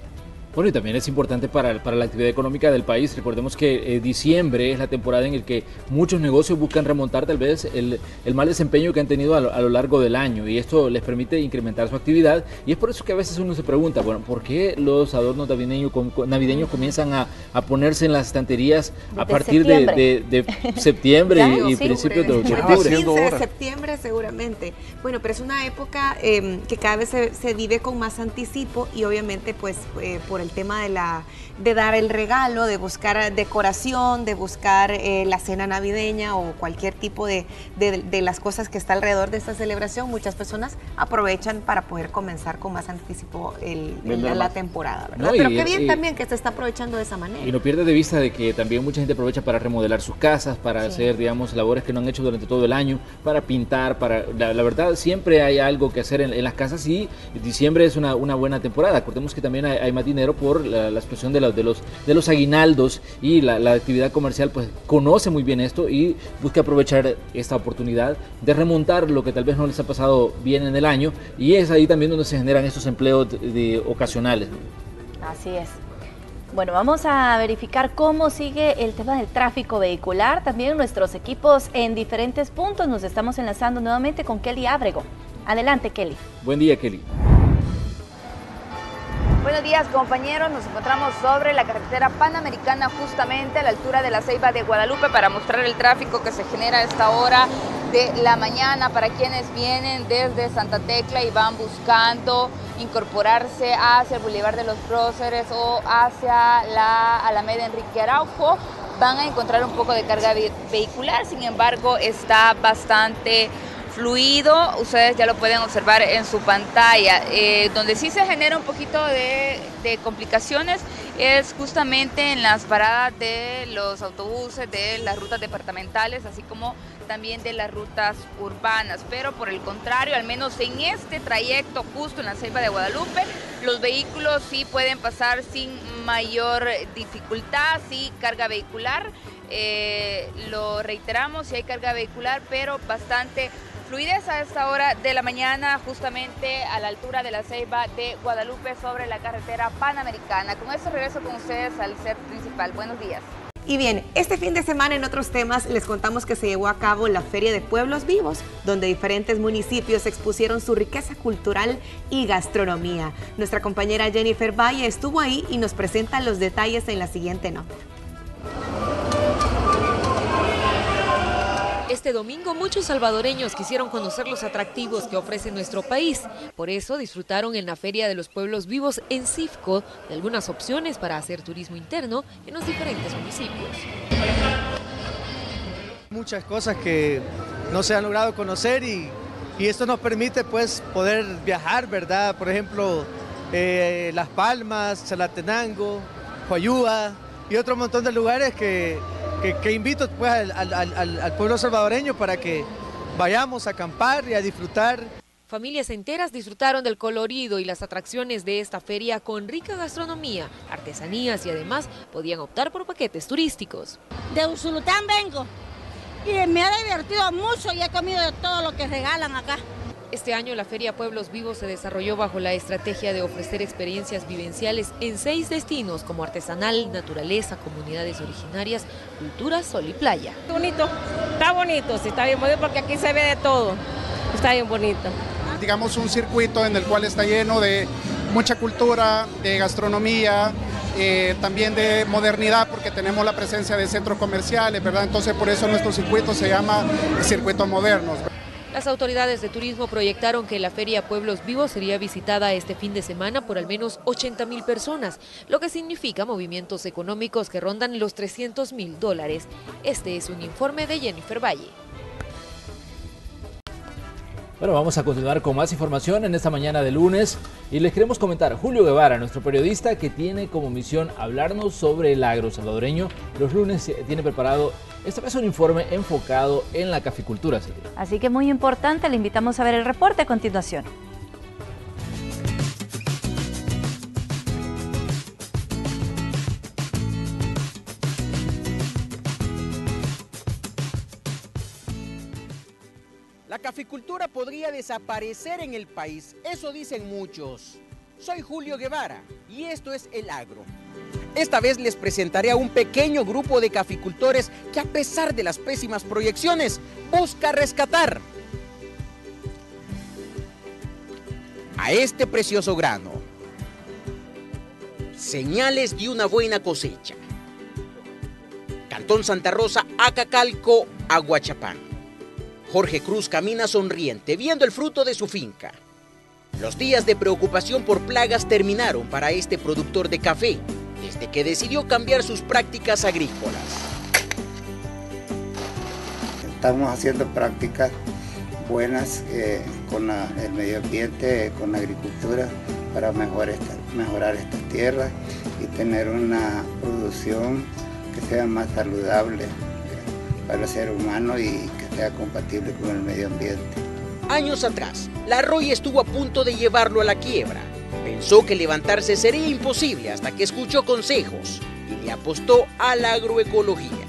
Bueno, y también es importante para la actividad económica del país. Recordemos que diciembre es la temporada en la que muchos negocios buscan remontar tal vez el mal desempeño que han tenido a lo largo del año, y esto les permite incrementar su actividad, y es por eso que a veces uno se pregunta, bueno, ¿por qué los adornos navideños comienzan a ponerse en las estanterías a partir de septiembre y principios de octubre? 15 de septiembre seguramente. Bueno, pero es una época que cada vez se vive con más anticipo, y obviamente pues por el tema de dar el regalo, de buscar decoración, de buscar la cena navideña o cualquier tipo de las cosas que está alrededor de esta celebración, muchas personas aprovechan para poder comenzar con más anticipo la temporada, ¿verdad? No, pero qué bien también que se está aprovechando de esa manera. Y no pierdes de vista de que también mucha gente aprovecha para remodelar sus casas, para hacer, digamos, labores que no han hecho durante todo el año, para pintar, la verdad siempre hay algo que hacer en las casas, y diciembre es una buena temporada. Acordemos que también hay más dinero por la explosión de los aguinaldos, y la actividad comercial pues conoce muy bien esto y busca aprovechar esta oportunidad de remontar lo que tal vez no les ha pasado bien en el año, y es ahí también donde se generan estos empleos ocasionales. Así es. Bueno, vamos a verificar cómo sigue el tema del tráfico vehicular. También nuestros equipos en diferentes puntos. Nos estamos enlazando nuevamente con Kelly Ábrego. Adelante, Kelly. Buen día, Kelly. Buenos días, compañeros. Nos encontramos sobre la carretera Panamericana, justamente a la altura de la Ceiba de Guadalupe, para mostrar el tráfico que se genera a esta hora de la mañana para quienes vienen desde Santa Tecla y van buscando incorporarse hacia el Boulevard de los Próceres o hacia la Alameda Enrique Araujo. Van a encontrar un poco de carga vehicular, sin embargo está bastante fluido. Ustedes ya lo pueden observar en su pantalla. Donde sí se genera un poquito de complicaciones es justamente en las paradas de los autobuses, de las rutas departamentales, así como también de las rutas urbanas. Pero por el contrario, al menos en este trayecto justo en la Ceiba de Guadalupe, los vehículos sí pueden pasar sin mayor dificultad, sí carga vehicular. Lo reiteramos, sí hay carga vehicular, pero bastante fluidez a esta hora de la mañana, justamente a la altura de la Ceiba de Guadalupe sobre la carretera Panamericana. Con esto regreso con ustedes al set principal. Buenos días. Y bien, este fin de semana en otros temas les contamos que se llevó a cabo la Feria de Pueblos Vivos, donde diferentes municipios expusieron su riqueza cultural y gastronomía. Nuestra compañera Jennifer Valle estuvo ahí y nos presenta los detalles en la siguiente nota. Este domingo muchos salvadoreños quisieron conocer los atractivos que ofrece nuestro país. Por eso disfrutaron en la Feria de los Pueblos Vivos en Cifco de algunas opciones para hacer turismo interno en los diferentes municipios. Muchas cosas que no se han logrado conocer y y esto nos permite pues poder viajar, ¿verdad? Por ejemplo, Las Palmas, Chalatenango, Coayúa y otro montón de lugares que invito pues al pueblo salvadoreño para que vayamos a acampar y a disfrutar. Familias enteras disfrutaron del colorido y las atracciones de esta feria con rica gastronomía, artesanías y además podían optar por paquetes turísticos. De Usulután vengo y me ha divertido mucho y he comido de todo lo que regalan acá. Este año la Feria Pueblos Vivos se desarrolló bajo la estrategia de ofrecer experiencias vivenciales en 6 destinos como artesanal, naturaleza, comunidades originarias, cultura, sol y playa. Bonito, sí, está bien bonito porque aquí se ve de todo, está bien bonito. Digamos un circuito en el cual está lleno de mucha cultura, de gastronomía, también de modernidad porque tenemos la presencia de centros comerciales, ¿verdad? Entonces por eso nuestro circuito se llama Circuito Modernos. Las autoridades de turismo proyectaron que la Feria Pueblos Vivos sería visitada este fin de semana por al menos 80.000 personas, lo que significa movimientos económicos que rondan los $300.000. Este es un informe de Jennifer Valle. Bueno, vamos a continuar con más información en esta mañana de lunes y les queremos comentar, Julio Guevara, nuestro periodista que tiene como misión hablarnos sobre el agro salvadoreño, los lunes tiene preparado esta vez un informe enfocado en la caficultura. Así que muy importante, le invitamos a ver el reporte a continuación. La caficultura podría desaparecer en el país, eso dicen muchos. Soy Julio Guevara y esto es El Agro. Esta vez les presentaré a un pequeño grupo de caficultores que a pesar de las pésimas proyecciones, busca rescatar a este precioso grano. Señales de una buena cosecha. Cantón Santa Rosa, Acacalco, Aguachapán. Jorge Cruz camina sonriente, viendo el fruto de su finca. Los días de preocupación por plagas terminaron para este productor de café, desde que decidió cambiar sus prácticas agrícolas. Estamos haciendo prácticas buenas con el medio ambiente, con la agricultura, para mejorar estas tierras y tener una producción que sea más saludable para el ser humano y que sea compatible con el medio ambiente. Años atrás, Larroy estuvo a punto de llevarlo a la quiebra. Pensó que levantarse sería imposible hasta que escuchó consejos y le apostó a la agroecología.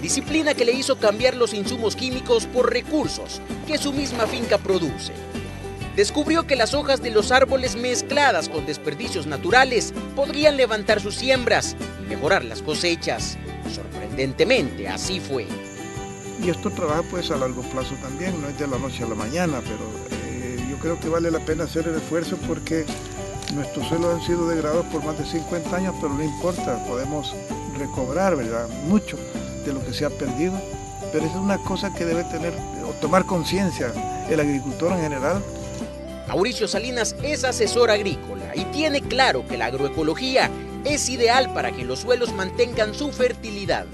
Disciplina que le hizo cambiar los insumos químicos por recursos que su misma finca produce. Descubrió que las hojas de los árboles mezcladas con desperdicios naturales podrían levantar sus siembras y mejorar las cosechas. Sorprendentemente, así fue. Y esto trabaja pues a largo plazo también, no es de la noche a la mañana, pero yo creo que vale la pena hacer el esfuerzo porque nuestros suelos han sido degradados por más de 50 años, pero no importa, podemos recobrar, ¿verdad?, mucho de lo que se ha perdido, pero es una cosa que debe tener o tomar conciencia el agricultor en general. Mauricio Salinas es asesor agrícola y tiene claro que la agroecología es ideal para que los suelos mantengan su fertilidad.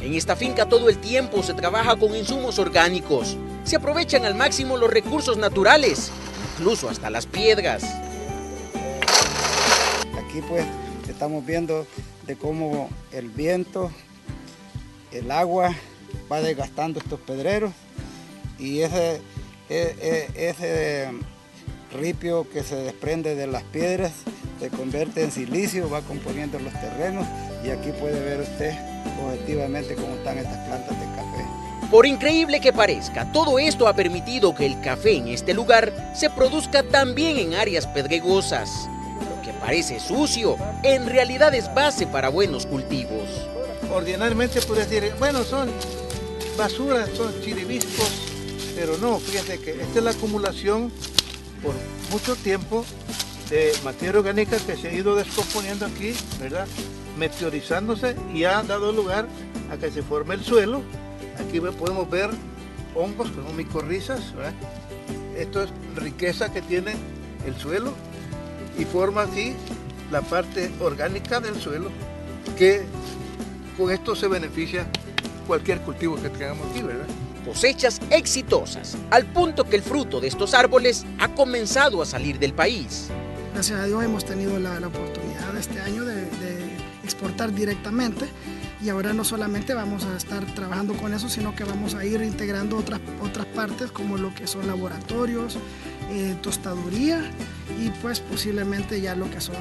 En esta finca todo el tiempo se trabaja con insumos orgánicos, se aprovechan al máximo los recursos naturales, incluso hasta las piedras. Aquí pues estamos viendo de cómo el viento, el agua va desgastando estos pedreros y ese ripio que se desprende de las piedras se convierte en silicio, va componiendo los terrenos y aquí puede ver usted objetivamente cómo están estas plantas de café. Por increíble que parezca, todo esto ha permitido que el café en este lugar se produzca también en áreas pedregosas. Lo que parece sucio, en realidad es base para buenos cultivos. Ordinariamente podría decir, bueno, son basuras, son chiribiscos, pero no, fíjate que esta es la acumulación por mucho tiempo de materia orgánica que se ha ido descomponiendo aquí, ¿verdad?, meteorizándose y ha dado lugar a que se forme el suelo. Aquí podemos ver hongos como micorrizas, ¿verdad? Esto es riqueza que tiene el suelo y forma así la parte orgánica del suelo, que con esto se beneficia cualquier cultivo que tengamos aquí, ¿verdad? cosechas exitosas, al punto que el fruto de estos árboles ha comenzado a salir del país. Gracias a Dios hemos tenido la oportunidad este año de exportar directamente, y ahora no solamente vamos a estar trabajando con eso, sino que vamos a ir integrando otras partes como lo que son laboratorios, tostaduría y pues posiblemente ya lo que son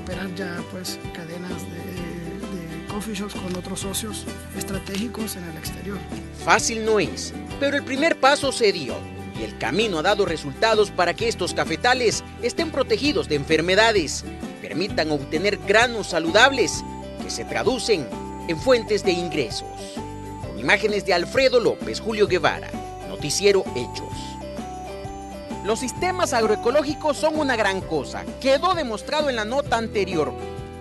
operar ya pues cadenas de coffee shops con otros socios estratégicos en el exterior. Fácil no es, pero el primer paso se dio y el camino ha dado resultados para que estos cafetales estén protegidos de enfermedades, permitan obtener granos saludables que se traducen en fuentes de ingresos. Con imágenes de Alfredo López, Julio Guevara, Noticiero Hechos. Los sistemas agroecológicos son una gran cosa, quedó demostrado en la nota anterior.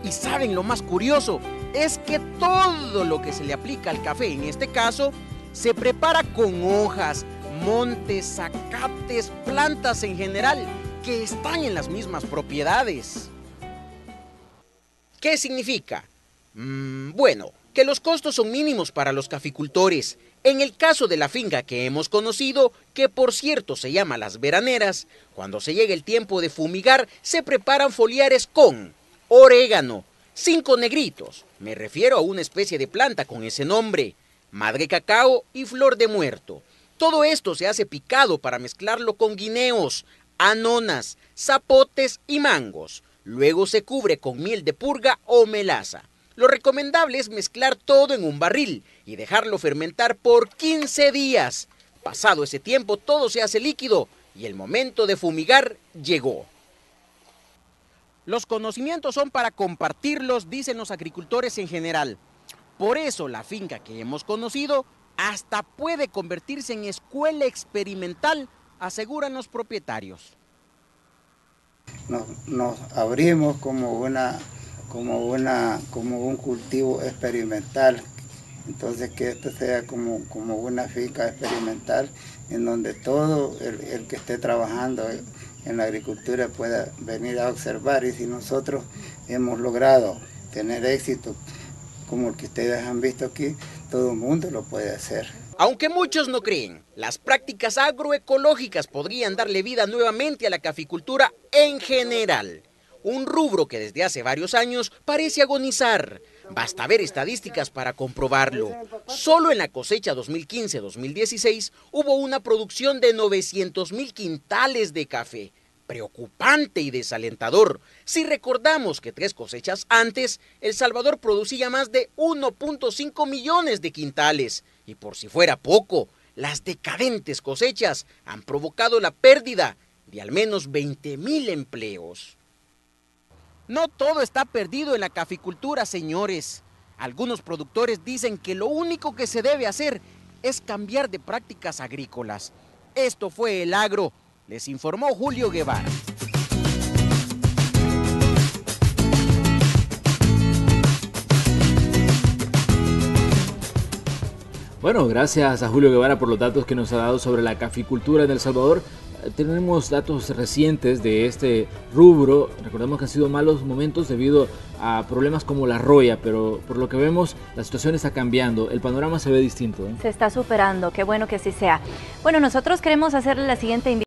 Y saben lo más curioso, es que todo lo que se le aplica al café, en este caso, se prepara con hojas, montes, zacates, plantas en general, que están en las mismas propiedades. ¿Qué significa? Bueno, que los costos son mínimos para los caficultores. En el caso de la finca que hemos conocido, que por cierto se llama Las Veraneras, cuando se llega el tiempo de fumigar, se preparan foliares con orégano, 5 negritos, me refiero a una especie de planta con ese nombre, madre cacao y flor de muerto. Todo esto se hace picado para mezclarlo con guineos, anonas, zapotes y mangos. Luego se cubre con miel de purga o melaza. Lo recomendable es mezclar todo en un barril y dejarlo fermentar por 15 días. Pasado ese tiempo todo se hace líquido y el momento de fumigar llegó. Los conocimientos son para compartirlos, dicen los agricultores en general. Por eso la finca que hemos conocido hasta puede convertirse en escuela experimental, aseguran los propietarios. Nos abrimos como un cultivo experimental, entonces que esto sea como una finca experimental en donde todo el que esté trabajando en la agricultura pueda venir a observar, y si nosotros hemos logrado tener éxito como el que ustedes han visto aquí, todo el mundo lo puede hacer. Aunque muchos no creen, las prácticas agroecológicas podrían darle vida nuevamente a la caficultura en general. Un rubro que desde hace varios años parece agonizar. Basta ver estadísticas para comprobarlo. Solo en la cosecha 2015-2016 hubo una producción de 900,000 quintales de café. Preocupante y desalentador. Si recordamos que 3 cosechas antes, El Salvador producía más de 1.5 millones de quintales. Y por si fuera poco, las decadentes cosechas han provocado la pérdida de al menos 20,000 empleos. No todo está perdido en la caficultura, señores. Algunos productores dicen que lo único que se debe hacer es cambiar de prácticas agrícolas. Esto fue El Agro. Les informó Julio Guevara. Bueno, gracias a Julio Guevara por los datos que nos ha dado sobre la caficultura en El Salvador. Tenemos datos recientes de este rubro. Recordemos que han sido malos momentos debido a problemas como la roya, pero por lo que vemos la situación está cambiando, el panorama se ve distinto, ¿eh? Se está superando, qué bueno que así sea. Bueno, nosotros queremos hacerle la siguiente invitación.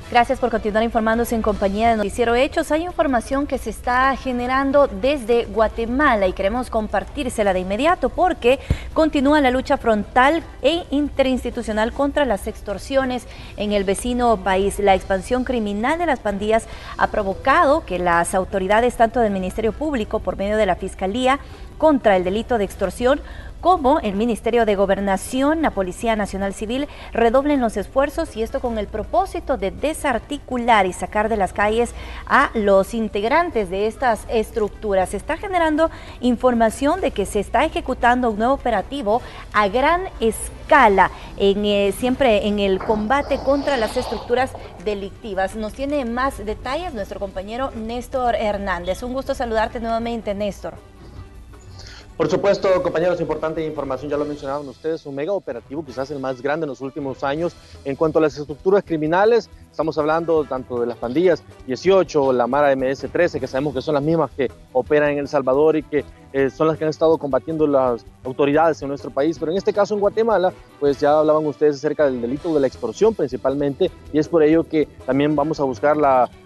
Gracias por continuar informándose en compañía de Noticiero Hechos. Hay información que se está generando desde Guatemala y queremos compartírsela de inmediato porque continúa la lucha frontal e interinstitucional contra las extorsiones en el vecino país. La expansión criminal de las pandillas ha provocado que las autoridades, tanto del Ministerio Público por medio de la Fiscalía contra el delito de extorsión, como el Ministerio de Gobernación, la Policía Nacional Civil, redoblen los esfuerzos, y esto con el propósito de desarticular y sacar de las calles a los integrantes de estas estructuras. Se está generando información de que se está ejecutando un nuevo operativo a gran escala, siempre en el combate contra las estructuras delictivas. Nos tiene más detalles nuestro compañero Néstor Hernández. Un gusto saludarte nuevamente, Néstor. Por supuesto, compañeros, importante información, ya lo mencionaban ustedes, un mega operativo, quizás el más grande en los últimos años. En cuanto a las estructuras criminales, estamos hablando tanto de las pandillas 18, la Mara MS-13, que sabemos que son las mismas que operan en El Salvador y que son las que han estado combatiendo las autoridades en nuestro país, pero en este caso en Guatemala, pues ya hablaban ustedes acerca del delito de la extorsión principalmente, y es por ello que también vamos a buscar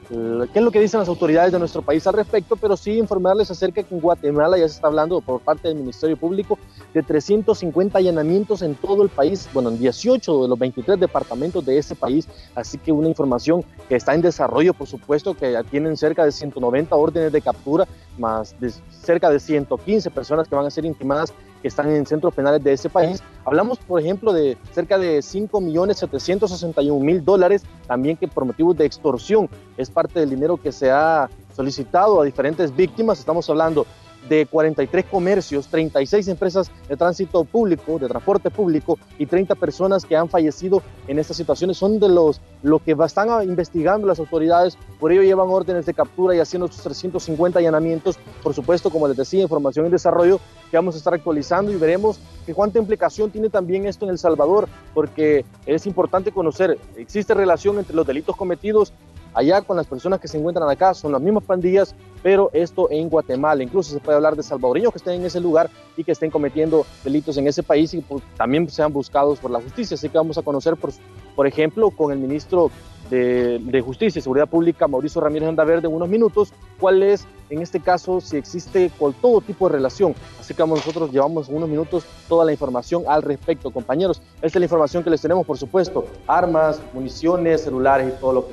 qué es lo que dicen las autoridades de nuestro país al respecto, pero sí informarles acerca que en Guatemala ya se está hablando por parte del Ministerio Público de 350 allanamientos en todo el país, bueno, en 18 de los 23 departamentos de ese país, así que una información que está en desarrollo, por supuesto, que ya tienen cerca de 190 órdenes de captura, más de cerca de 115 personas que van a ser intimadas, que están en centros penales de ese país. Hablamos, por ejemplo, de cerca de $5.761.000, también que por motivos de extorsión es parte del dinero que se ha solicitado a diferentes víctimas. Estamos hablando de 43 comercios, 36 empresas de tránsito público, de transporte público y 30 personas que han fallecido en estas situaciones. Son de lo que están investigando las autoridades, por ello llevan órdenes de captura y haciendo estos 350 allanamientos. Por supuesto, como les decía, información en desarrollo que vamos a estar actualizando y veremos que cuánta implicación tiene también esto en El Salvador, porque es importante conocer, existe relación entre los delitos cometidos allá con las personas que se encuentran acá, son las mismas pandillas, pero esto en Guatemala. Incluso se puede hablar de salvadoreños que estén en ese lugar y que estén cometiendo delitos en ese país y también sean buscados por la justicia. Así que vamos a conocer, por ejemplo, con el ministro de Justicia y Seguridad Pública, Mauricio Ramírez Andaverde, en unos minutos, cuál es, en este caso, si existe con todo tipo de relación. Así que nosotros llevamos en unos minutos toda la información al respecto, compañeros. Esta es la información que les tenemos, por supuesto, armas, municiones, celulares y todo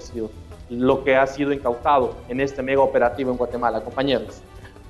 lo que ha sido incautado en este mega operativo en Guatemala, compañeros.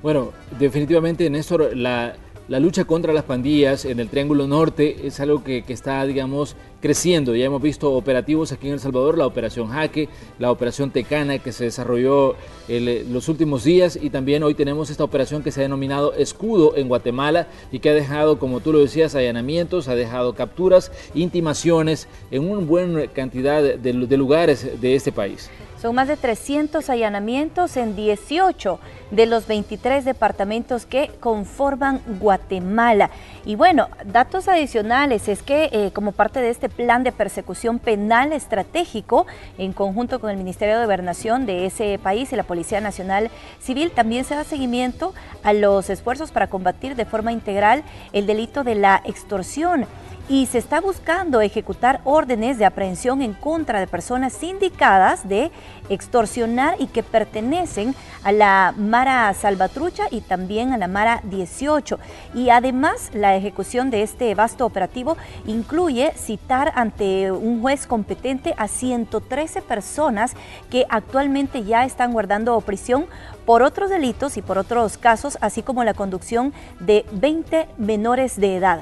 Bueno, definitivamente, Néstor, la lucha contra las pandillas en el Triángulo Norte es algo que está, digamos, creciendo. Ya hemos visto operativos aquí en El Salvador, la Operación Jaque, la Operación Tecana, que se desarrolló los últimos días, y también hoy tenemos esta operación que se ha denominado Escudo en Guatemala y que ha dejado, como tú lo decías, allanamientos, ha dejado capturas, intimaciones en una buena cantidad de lugares de este país. Son más de 300 allanamientos en 18 de los 23 departamentos que conforman Guatemala. Y bueno, datos adicionales es que como parte de este plan de persecución penal estratégico, en conjunto con el Ministerio de Gobernación de ese país y la Policía Nacional Civil, también se da seguimiento a los esfuerzos para combatir de forma integral el delito de la extorsión. Y se está buscando ejecutar órdenes de aprehensión en contra de personas sindicadas de extorsionar y que pertenecen a la Mara Salvatrucha y también a la Mara 18. Y además la ejecución de este vasto operativo incluye citar ante un juez competente a 113 personas que actualmente ya están guardando prisión por otros delitos y por otros casos, así como la conducción de 20 menores de edad.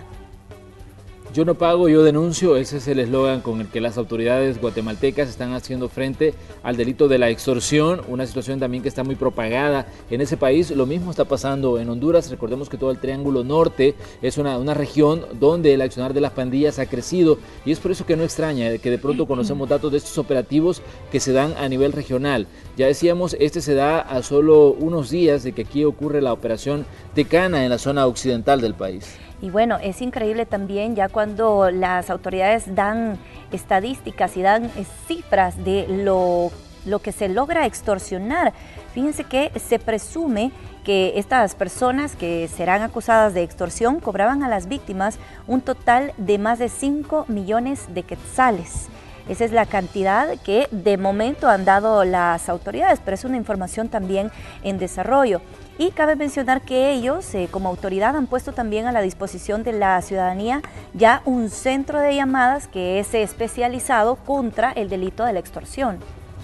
Yo no pago, yo denuncio, ese es el eslogan con el que las autoridades guatemaltecas están haciendo frente al delito de la extorsión, una situación también que está muy propagada en ese país. Lo mismo está pasando en Honduras. Recordemos que todo el Triángulo Norte es una región donde el accionar de las pandillas ha crecido, y es por eso que no extraña que de pronto conocemos datos de estos operativos que se dan a nivel regional. Ya decíamos, este se da a solo unos días de que aquí ocurre la Operación Tecana en la zona occidental del país. Y bueno, es increíble también ya cuando las autoridades dan estadísticas y dan cifras de lo que se logra extorsionar. Fíjense que se presume que estas personas que serán acusadas de extorsión cobraban a las víctimas un total de más de 5 millones de quetzales. Esa es la cantidad que de momento han dado las autoridades, pero es una información también en desarrollo. Y cabe mencionar que ellos, como autoridad, han puesto también a la disposición de la ciudadanía ya un centro de llamadas que es especializado contra el delito de la extorsión.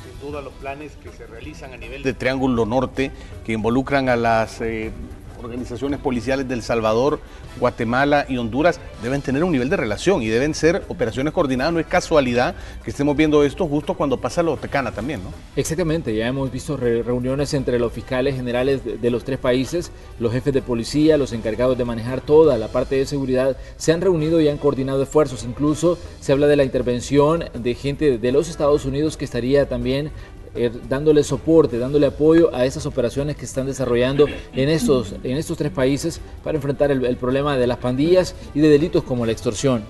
Sin duda, los planes que se realizan a nivel de Triángulo Norte, que involucran a las organizaciones policiales de El Salvador, Guatemala y Honduras, deben tener un nivel de relación y deben ser operaciones coordinadas. No es casualidad que estemos viendo esto justo cuando pasa lo Tecana también, ¿no? Exactamente, ya hemos visto reuniones entre los fiscales generales de los tres países, los jefes de policía, los encargados de manejar toda la parte de seguridad, se han reunido y han coordinado esfuerzos. Incluso se habla de la intervención de gente de los Estados Unidos que estaría también dándole soporte, dándole apoyo a esas operaciones que están desarrollando en estos 3 países para enfrentar el problema de las pandillas y de delitos como la extorsión.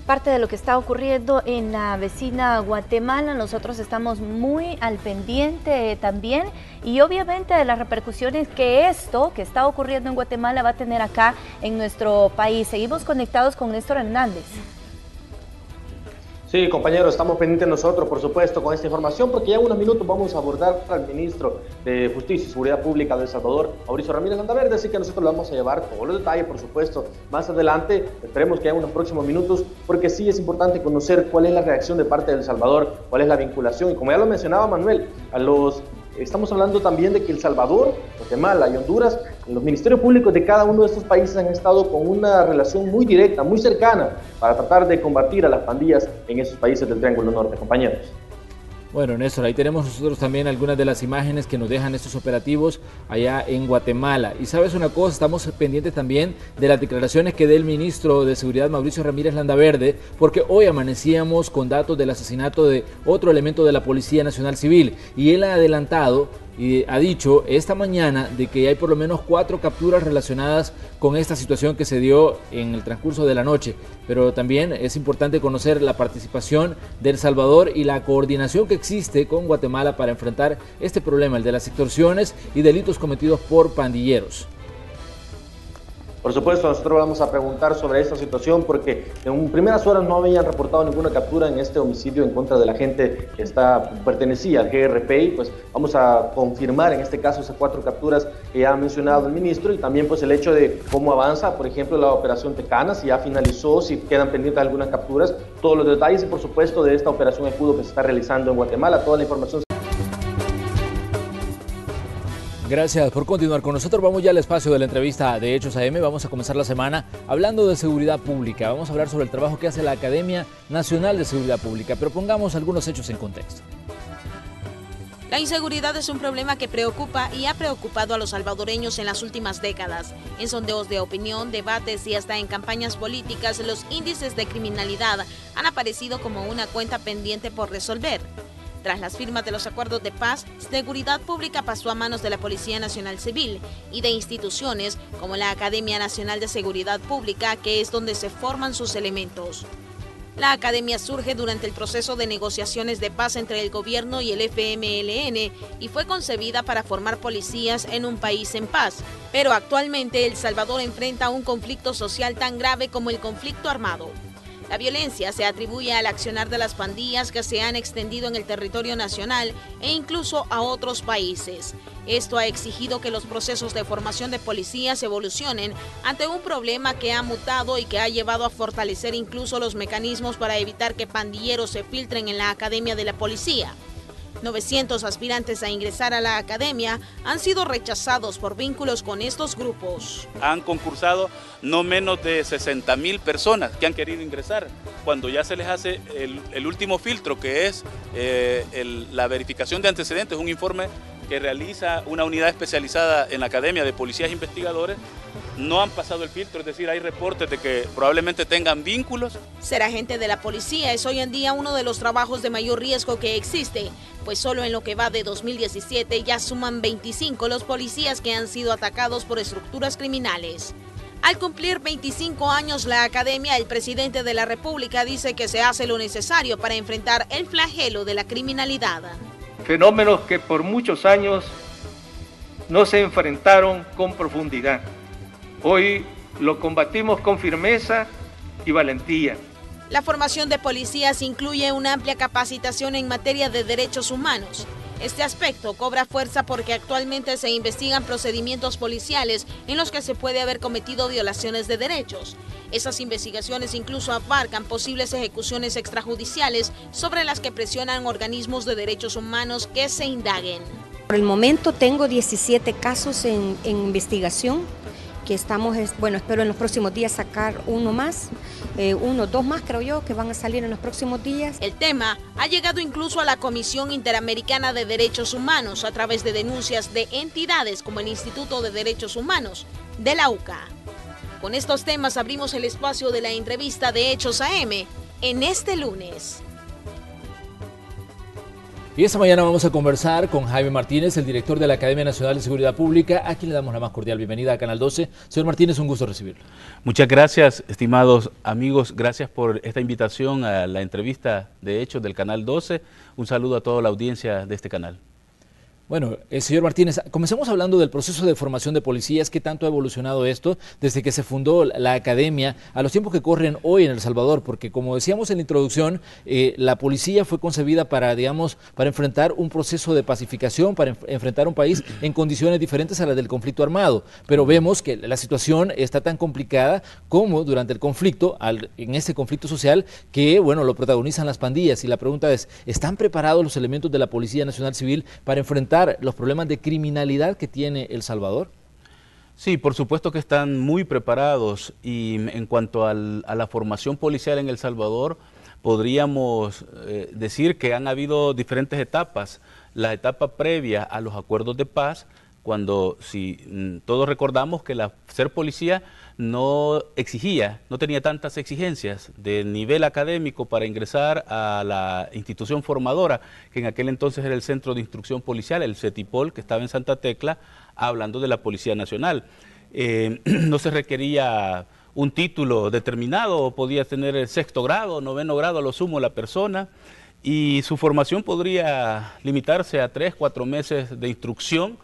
Parte de lo que está ocurriendo en la vecina Guatemala, nosotros estamos muy al pendiente también, y obviamente de las repercusiones que esto que está ocurriendo en Guatemala va a tener acá en nuestro país. Seguimos conectados con Néstor Hernández. Sí, compañeros, estamos pendientes nosotros, por supuesto, con esta información, porque ya en unos minutos vamos a abordar al ministro de Justicia y Seguridad Pública de El Salvador, Mauricio Ramírez Landaverde, así que nosotros le vamos a llevar todos los detalles, por supuesto, más adelante. Esperemos que en unos próximos minutos, porque sí es importante conocer cuál es la reacción de parte de El Salvador, cuál es la vinculación, y como ya lo mencionaba Manuel, estamos hablando también de que El Salvador, Guatemala y Honduras, los ministerios públicos de cada uno de estos países han estado con una relación muy directa, muy cercana, para tratar de combatir a las pandillas en esos países del Triángulo Norte, compañeros. Bueno, Néstor, ahí tenemos nosotros también algunas de las imágenes que nos dejan estos operativos allá en Guatemala. Y sabes una cosa, estamos pendientes también de las declaraciones que dé el ministro de Seguridad, Mauricio Ramírez Landaverde, porque hoy amanecíamos con datos del asesinato de otro elemento de la Policía Nacional Civil, y él ha adelantado y ha dicho esta mañana de que hay por lo menos 4 capturas relacionadas con esta situación que se dio en el transcurso de la noche. Pero también es importante conocer la participación de El Salvador y la coordinación que existe con Guatemala para enfrentar este problema, el de las extorsiones y delitos cometidos por pandilleros. Por supuesto, nosotros vamos a preguntar sobre esta situación porque en primeras horas no habían reportado ninguna captura en este homicidio en contra de la gente que pertenecía al GRP, y pues vamos a confirmar en este caso esas 4 capturas que ya ha mencionado el ministro, y también pues el hecho de cómo avanza, por ejemplo, la operación Tecana, si ya finalizó, si quedan pendientes algunas capturas, todos los detalles y por supuesto de esta operación Escudo que se está realizando en Guatemala, toda la información. Gracias por continuar con nosotros. Vamos ya al espacio de la entrevista de Hechos AM. Vamos a comenzar la semana hablando de seguridad pública. Vamos a hablar sobre el trabajo que hace la Academia Nacional de Seguridad Pública, pero pongamos algunos hechos en contexto. La inseguridad es un problema que preocupa y ha preocupado a los salvadoreños en las últimas décadas. En sondeos de opinión, debates y hasta en campañas políticas, los índices de criminalidad han aparecido como una cuenta pendiente por resolver. Tras las firmas de los acuerdos de paz, seguridad pública pasó a manos de la Policía Nacional Civil y de instituciones como la Academia Nacional de Seguridad Pública, que es donde se forman sus elementos. La academia surge durante el proceso de negociaciones de paz entre el gobierno y el FMLN y fue concebida para formar policías en un país en paz. Pero actualmente El Salvador enfrenta un conflicto social tan grave como el conflicto armado. La violencia se atribuye al accionar de las pandillas que se han extendido en el territorio nacional e incluso a otros países. Esto ha exigido que los procesos de formación de policías evolucionen ante un problema que ha mutado y que ha llevado a fortalecer incluso los mecanismos para evitar que pandilleros se filtren en la academia de la policía. 900 aspirantes a ingresar a la academia han sido rechazados por vínculos con estos grupos. Han concursado no menos de 60,000 personas que han querido ingresar. Cuando ya se les hace el último filtro, que es la verificación de antecedentes, un informe que realiza una unidad especializada en la Academia de Policías Investigadores, no han pasado el filtro, es decir, hay reportes de que probablemente tengan vínculos. Ser agente de la policía es hoy en día uno de los trabajos de mayor riesgo que existe, pues solo en lo que va de 2017 ya suman 25 los policías que han sido atacados por estructuras criminales. Al cumplir 25 años la academia, el presidente de la República dice que se hace lo necesario para enfrentar el flagelo de la criminalidad. Fenómenos que por muchos años no se enfrentaron con profundidad. Hoy lo combatimos con firmeza y valentía. La formación de policías incluye una amplia capacitación en materia de derechos humanos. Este aspecto cobra fuerza porque actualmente se investigan procedimientos policiales en los que se puede haber cometido violaciones de derechos. Esas investigaciones incluso abarcan posibles ejecuciones extrajudiciales sobre las que presionan organismos de derechos humanos que se indaguen. Por el momento tengo 17 casos en investigación, que estamos, espero en los próximos días sacar uno más, 2 más creo yo, que van a salir en los próximos días. El tema ha llegado incluso a la Comisión Interamericana de Derechos Humanos a través de denuncias de entidades como el Instituto de Derechos Humanos de la UCA. Con estos temas abrimos el espacio de la entrevista de Hechos AM en este lunes. Y esta mañana vamos a conversar con Jaime Martínez, el director de la Academia Nacional de Seguridad Pública, a quien le damos la más cordial bienvenida a Canal 12. Señor Martínez, un gusto recibirlo. Muchas gracias, estimados amigos. Gracias por esta invitación a la entrevista de Hechos del Canal 12. Un saludo a toda la audiencia de este canal. Bueno, señor Martínez, comencemos hablando del proceso de formación de policías. ¿Qué tanto ha evolucionado esto desde que se fundó la academia a los tiempos que corren hoy en El Salvador? Porque como decíamos en la introducción, la policía fue concebida para, digamos, para enfrentar un proceso de pacificación, para enfrentar un país en condiciones diferentes a las del conflicto armado. Pero vemos que la situación está tan complicada como durante el conflicto, en este conflicto social, que, bueno, lo protagonizan las pandillas. Y la pregunta es, ¿están preparados los elementos de la Policía Nacional Civil para enfrentar los problemas de criminalidad que tiene El Salvador? Sí, por supuesto que están muy preparados, y en cuanto a la formación policial en El Salvador, podríamos decir que han habido diferentes etapas. La etapa previa a los acuerdos de paz, cuando todos recordamos que ser policía no tenía tantas exigencias de nivel académico para ingresar a la institución formadora, que en aquel entonces era el Centro de Instrucción Policial, el CETIPOL, que estaba en Santa Tecla, hablando de la Policía Nacional. No se requería un título determinado, podía tener el 6º grado, 9º grado a lo sumo la persona, y su formación podría limitarse a 3-4 meses de instrucción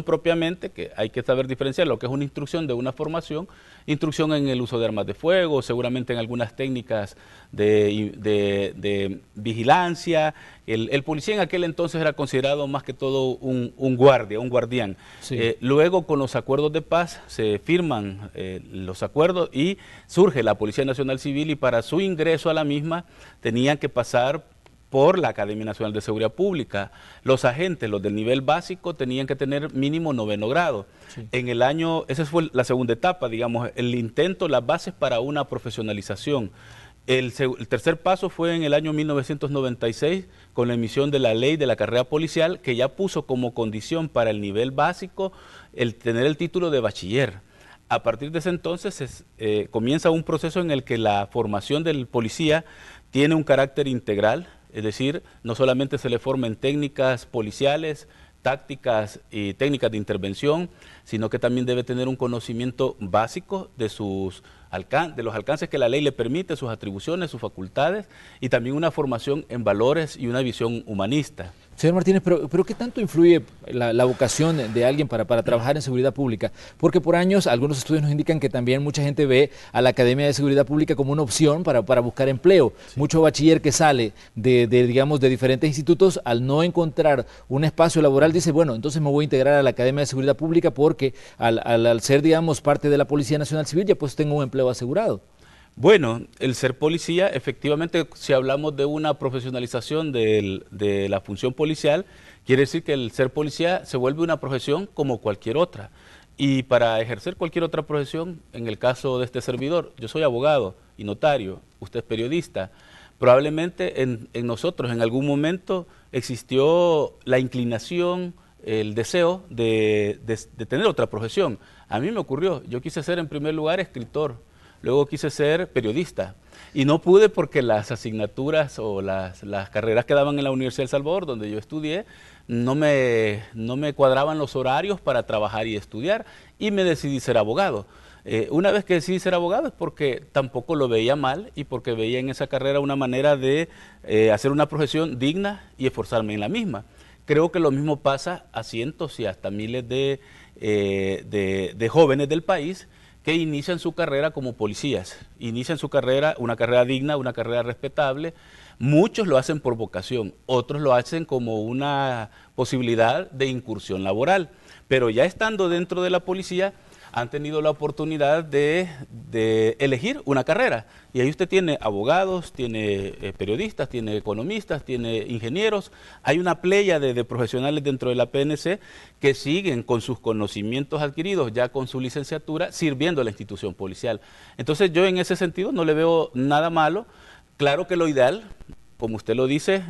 propiamente, que hay que saber diferenciar lo que es una instrucción de una formación, instrucción en el uso de armas de fuego, seguramente en algunas técnicas de vigilancia. El policía en aquel entonces era considerado más que todo un guardia, un guardián. Sí. Luego, con los acuerdos de paz, se firman los acuerdos y surge la Policía Nacional Civil, y para su ingreso a la misma tenían que pasar por la Academia Nacional de Seguridad Pública. Los agentes, los del nivel básico, tenían que tener mínimo 9º grado. Sí. Esa fue la segunda etapa, digamos, el intento, las bases para una profesionalización. El tercer paso fue en el año 1996, con la emisión de la ley de la carrera policial, que ya puso como condición para el nivel básico el tener el título de bachiller. A partir de ese entonces comienza un proceso en el que la formación del policía tiene un carácter integral. Es decir, no solamente se le forma en técnicas policiales, tácticas y técnicas de intervención, sino que también debe tener un conocimiento básico de los alcances que la ley le permite, sus atribuciones, sus facultades, y también una formación en valores y una visión humanista. Señor Martínez, pero ¿qué tanto influye la vocación de alguien para trabajar en seguridad pública? Porque por años algunos estudios nos indican que también mucha gente ve a la Academia de Seguridad Pública como una opción para buscar empleo. Sí. Mucho bachiller que sale de diferentes institutos, al no encontrar un espacio laboral, dice, bueno, entonces me voy a integrar a la Academia de Seguridad Pública porque al ser, digamos, parte de la Policía Nacional Civil, ya pues tengo un empleo asegurado. Bueno, el ser policía, efectivamente, si hablamos de una profesionalización de la función policial, quiere decir que el ser policía se vuelve una profesión como cualquier otra. Y para ejercer cualquier otra profesión, en el caso de este servidor, yo soy abogado y notario, usted es periodista, probablemente en nosotros en algún momento existió la inclinación, el deseo de tener otra profesión. A mí me ocurrió, yo quise ser en primer lugar escritor, luego quise ser periodista y no pude porque las asignaturas o las carreras que daban en la Universidad de El Salvador, donde yo estudié, no me cuadraban los horarios para trabajar y estudiar, y me decidí ser abogado. Una vez que decidí ser abogado es porque tampoco lo veía mal y porque veía en esa carrera una manera de hacer una profesión digna y esforzarme en la misma. Creo que lo mismo pasa a cientos y hasta miles de jóvenes del país que inician su carrera como policías, inician su carrera, una carrera digna, una carrera respetable. Muchos lo hacen por vocación, otros lo hacen como una posibilidad de incursión laboral, pero ya estando dentro de la policía han tenido la oportunidad de elegir una carrera. Y ahí usted tiene abogados, tiene periodistas, tiene economistas, tiene ingenieros. Hay una playa de profesionales dentro de la PNC que siguen con sus conocimientos adquiridos, ya con su licenciatura, sirviendo a la institución policial. Entonces yo en ese sentido no le veo nada malo. Claro que lo ideal, como usted lo dice,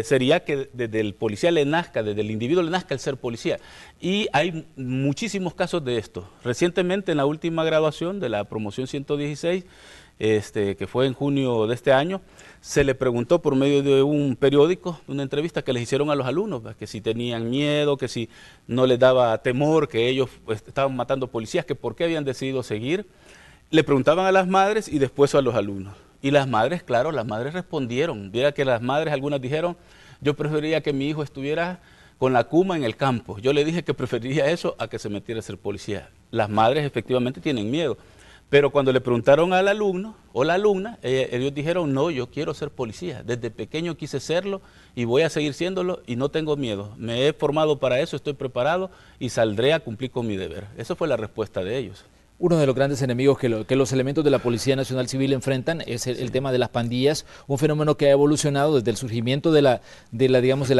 sería que desde el policía le nazca, desde el individuo le nazca el ser policía. Y hay muchísimos casos de esto. Recientemente, en la última graduación de la promoción 116, que fue en junio de este año, se le preguntó por medio de un periódico, una entrevista que les hicieron a los alumnos, que si tenían miedo, que si no les daba temor, que ellos estaban matando policías, que por qué habían decidido seguir. Le preguntaban a las madres y después a los alumnos. Y las madres, claro, las madres respondieron. Viera que las madres, algunas dijeron, yo preferiría que mi hijo estuviera con la cuma en el campo. Yo le dije que preferiría eso a que se metiera a ser policía. Las madres efectivamente tienen miedo. Pero cuando le preguntaron al alumno o la alumna, ellos dijeron, no, yo quiero ser policía. Desde pequeño quise serlo y voy a seguir siéndolo y no tengo miedo. Me he formado para eso, estoy preparado y saldré a cumplir con mi deber. Esa fue la respuesta de ellos. Uno de los grandes enemigos que los elementos de la Policía Nacional Civil enfrentan es el tema de las pandillas, un fenómeno que ha evolucionado desde el surgimiento de la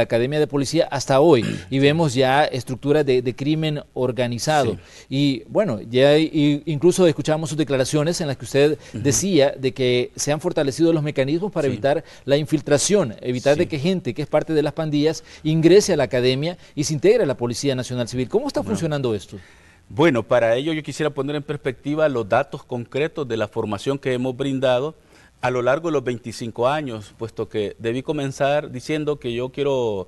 Academia de Policía hasta hoy, y vemos ya estructuras de crimen organizado. Sí. Y bueno, ya incluso escuchamos sus declaraciones en las que usted decía de que se han fortalecido los mecanismos para evitar la infiltración, evitar de que gente que es parte de las pandillas ingrese a la Academia y se integre a la Policía Nacional Civil. ¿Cómo está funcionando esto? Bueno, para ello yo quisiera poner en perspectiva los datos concretos de la formación que hemos brindado a lo largo de los 25 años, puesto que debí comenzar diciendo que yo quiero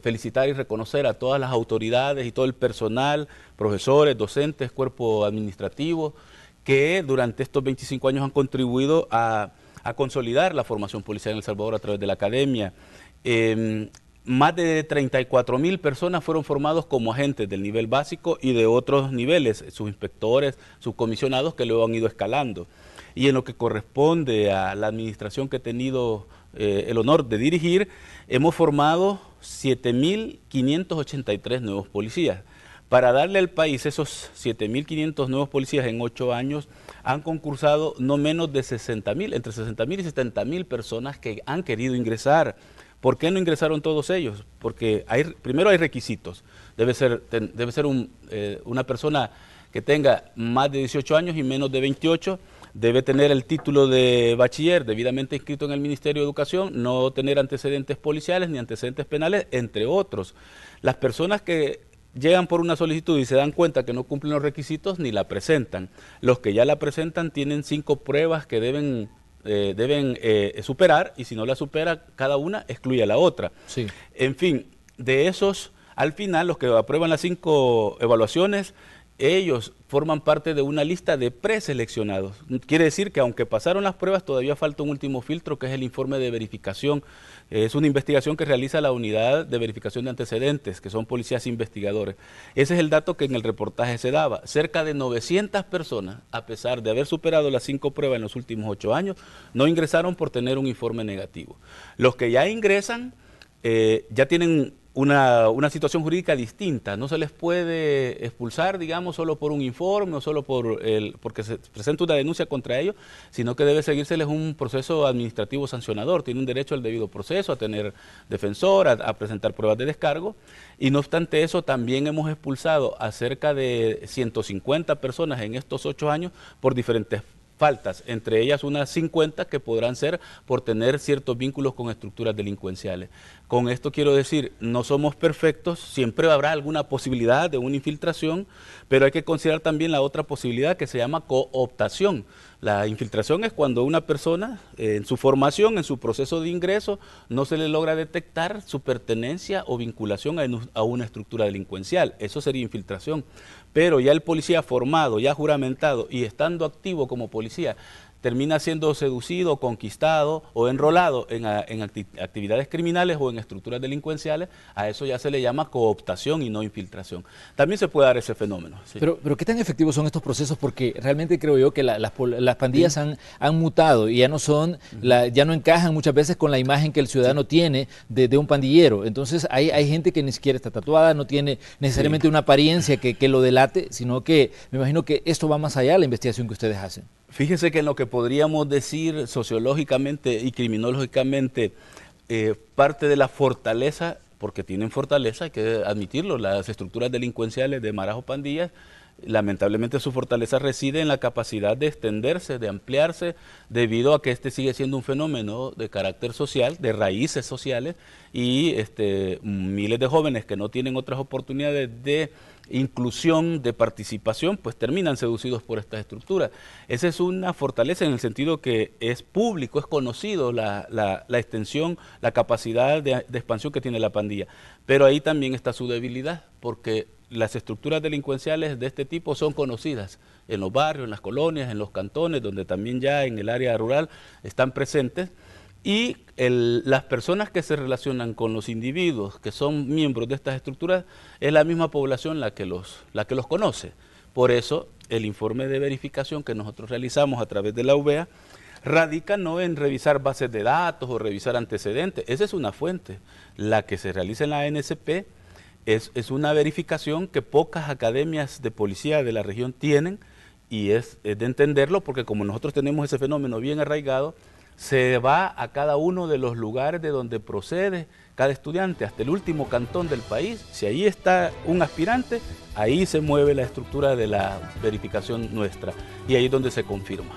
felicitar y reconocer a todas las autoridades y todo el personal, profesores, docentes, cuerpo administrativo, que durante estos 25 años han contribuido a consolidar la formación policial en El Salvador a través de la Academia. Más de 34,000 personas fueron formados como agentes del nivel básico y de otros niveles, subinspectores, subcomisionados que luego han ido escalando. Y en lo que corresponde a la administración que he tenido el honor de dirigir, hemos formado 7,583 nuevos policías. Para darle al país esos 7,500 nuevos policías en 8 años, han concursado no menos de 60,000, entre 60,000 y 70,000 personas que han querido ingresar. ¿Por qué no ingresaron todos ellos? Porque primero hay requisitos. Debe ser una persona que tenga más de 18 años y menos de 28, debe tener el título de bachiller debidamente inscrito en el Ministerio de Educación, no tener antecedentes policiales ni antecedentes penales, entre otros. Las personas que llegan por una solicitud y se dan cuenta que no cumplen los requisitos, ni la presentan. Los que ya la presentan tienen 5 pruebas que deben superar, y si no la supera, cada una excluye a la otra. Sí. En fin, de esos, al final, los que aprueban las 5 evaluaciones, ellos forman parte de una lista de preseleccionados. Quiere decir que aunque pasaron las pruebas, todavía falta un último filtro, que es el informe de verificación. Es una investigación que realiza la unidad de verificación de antecedentes, que son policías investigadores. Ese es el dato que en el reportaje se daba. Cerca de 900 personas, a pesar de haber superado las 5 pruebas en los últimos 8 años, no ingresaron por tener un informe negativo. Los que ya ingresan ya tienen una situación jurídica distinta. No se les puede expulsar, digamos, solo por un informe o solo porque se presenta una denuncia contra ellos, sino que debe seguírseles un proceso administrativo sancionador. Tienen un derecho al debido proceso, a tener defensor, a presentar pruebas de descargo, y no obstante eso también hemos expulsado a cerca de 150 personas en estos 8 años por diferentes faltas, entre ellas unas 50 que podrán ser por tener ciertos vínculos con estructuras delincuenciales. Con esto quiero decir, no somos perfectos, siempre habrá alguna posibilidad de una infiltración, pero hay que considerar también la otra posibilidad que se llama cooptación. La infiltración es cuando una persona en su formación, en su proceso de ingreso, no se le logra detectar su pertenencia o vinculación a una estructura delincuencial. Eso sería infiltración. Pero ya el policía formado, ya juramentado y estando activo como policía, termina siendo seducido, conquistado o enrolado en actividades criminales o en estructuras delincuenciales, a eso ya se le llama cooptación y no infiltración. También se puede dar ese fenómeno. Sí. Pero ¿qué tan efectivos son estos procesos? Porque realmente creo yo que las pandillas han mutado y ya ya no encajan muchas veces con la imagen que el ciudadano tiene de un pandillero. Entonces hay gente que ni siquiera está tatuada, no tiene necesariamente una apariencia que lo delate, sino que me imagino que esto va más allá de la investigación que ustedes hacen. Fíjese que en lo que podríamos decir sociológicamente y criminológicamente, parte de la fortaleza, porque tienen fortaleza, hay que admitirlo, las estructuras delincuenciales de maras o pandillas, Lamentablemente su fortaleza reside en la capacidad de extenderse, de ampliarse, debido a que este sigue siendo un fenómeno de carácter social, de raíces sociales, y miles de jóvenes que no tienen otras oportunidades de inclusión, de participación, pues terminan seducidos por estas estructuras. Esa es una fortaleza en el sentido que es público, es conocido la extensión, la capacidad de expansión que tiene la pandilla, pero ahí también está su debilidad, porque las estructuras delincuenciales de este tipo son conocidas en los barrios, en las colonias, en los cantones, donde también ya en el área rural están presentes, y las personas que se relacionan con los individuos que son miembros de estas estructuras es la misma población la que los conoce. Por eso el informe de verificación que nosotros realizamos a través de la UVEA radica no en revisar bases de datos o revisar antecedentes, esa es una fuente. La que se realiza en la ANSP es una verificación que pocas academias de policía de la región tienen, y es de entenderlo, porque como nosotros tenemos ese fenómeno bien arraigado, se va a cada uno de los lugares de donde procede cada estudiante, hasta el último cantón del país. Si ahí está un aspirante, ahí se mueve la estructura de la verificación nuestra, y ahí es donde se confirma.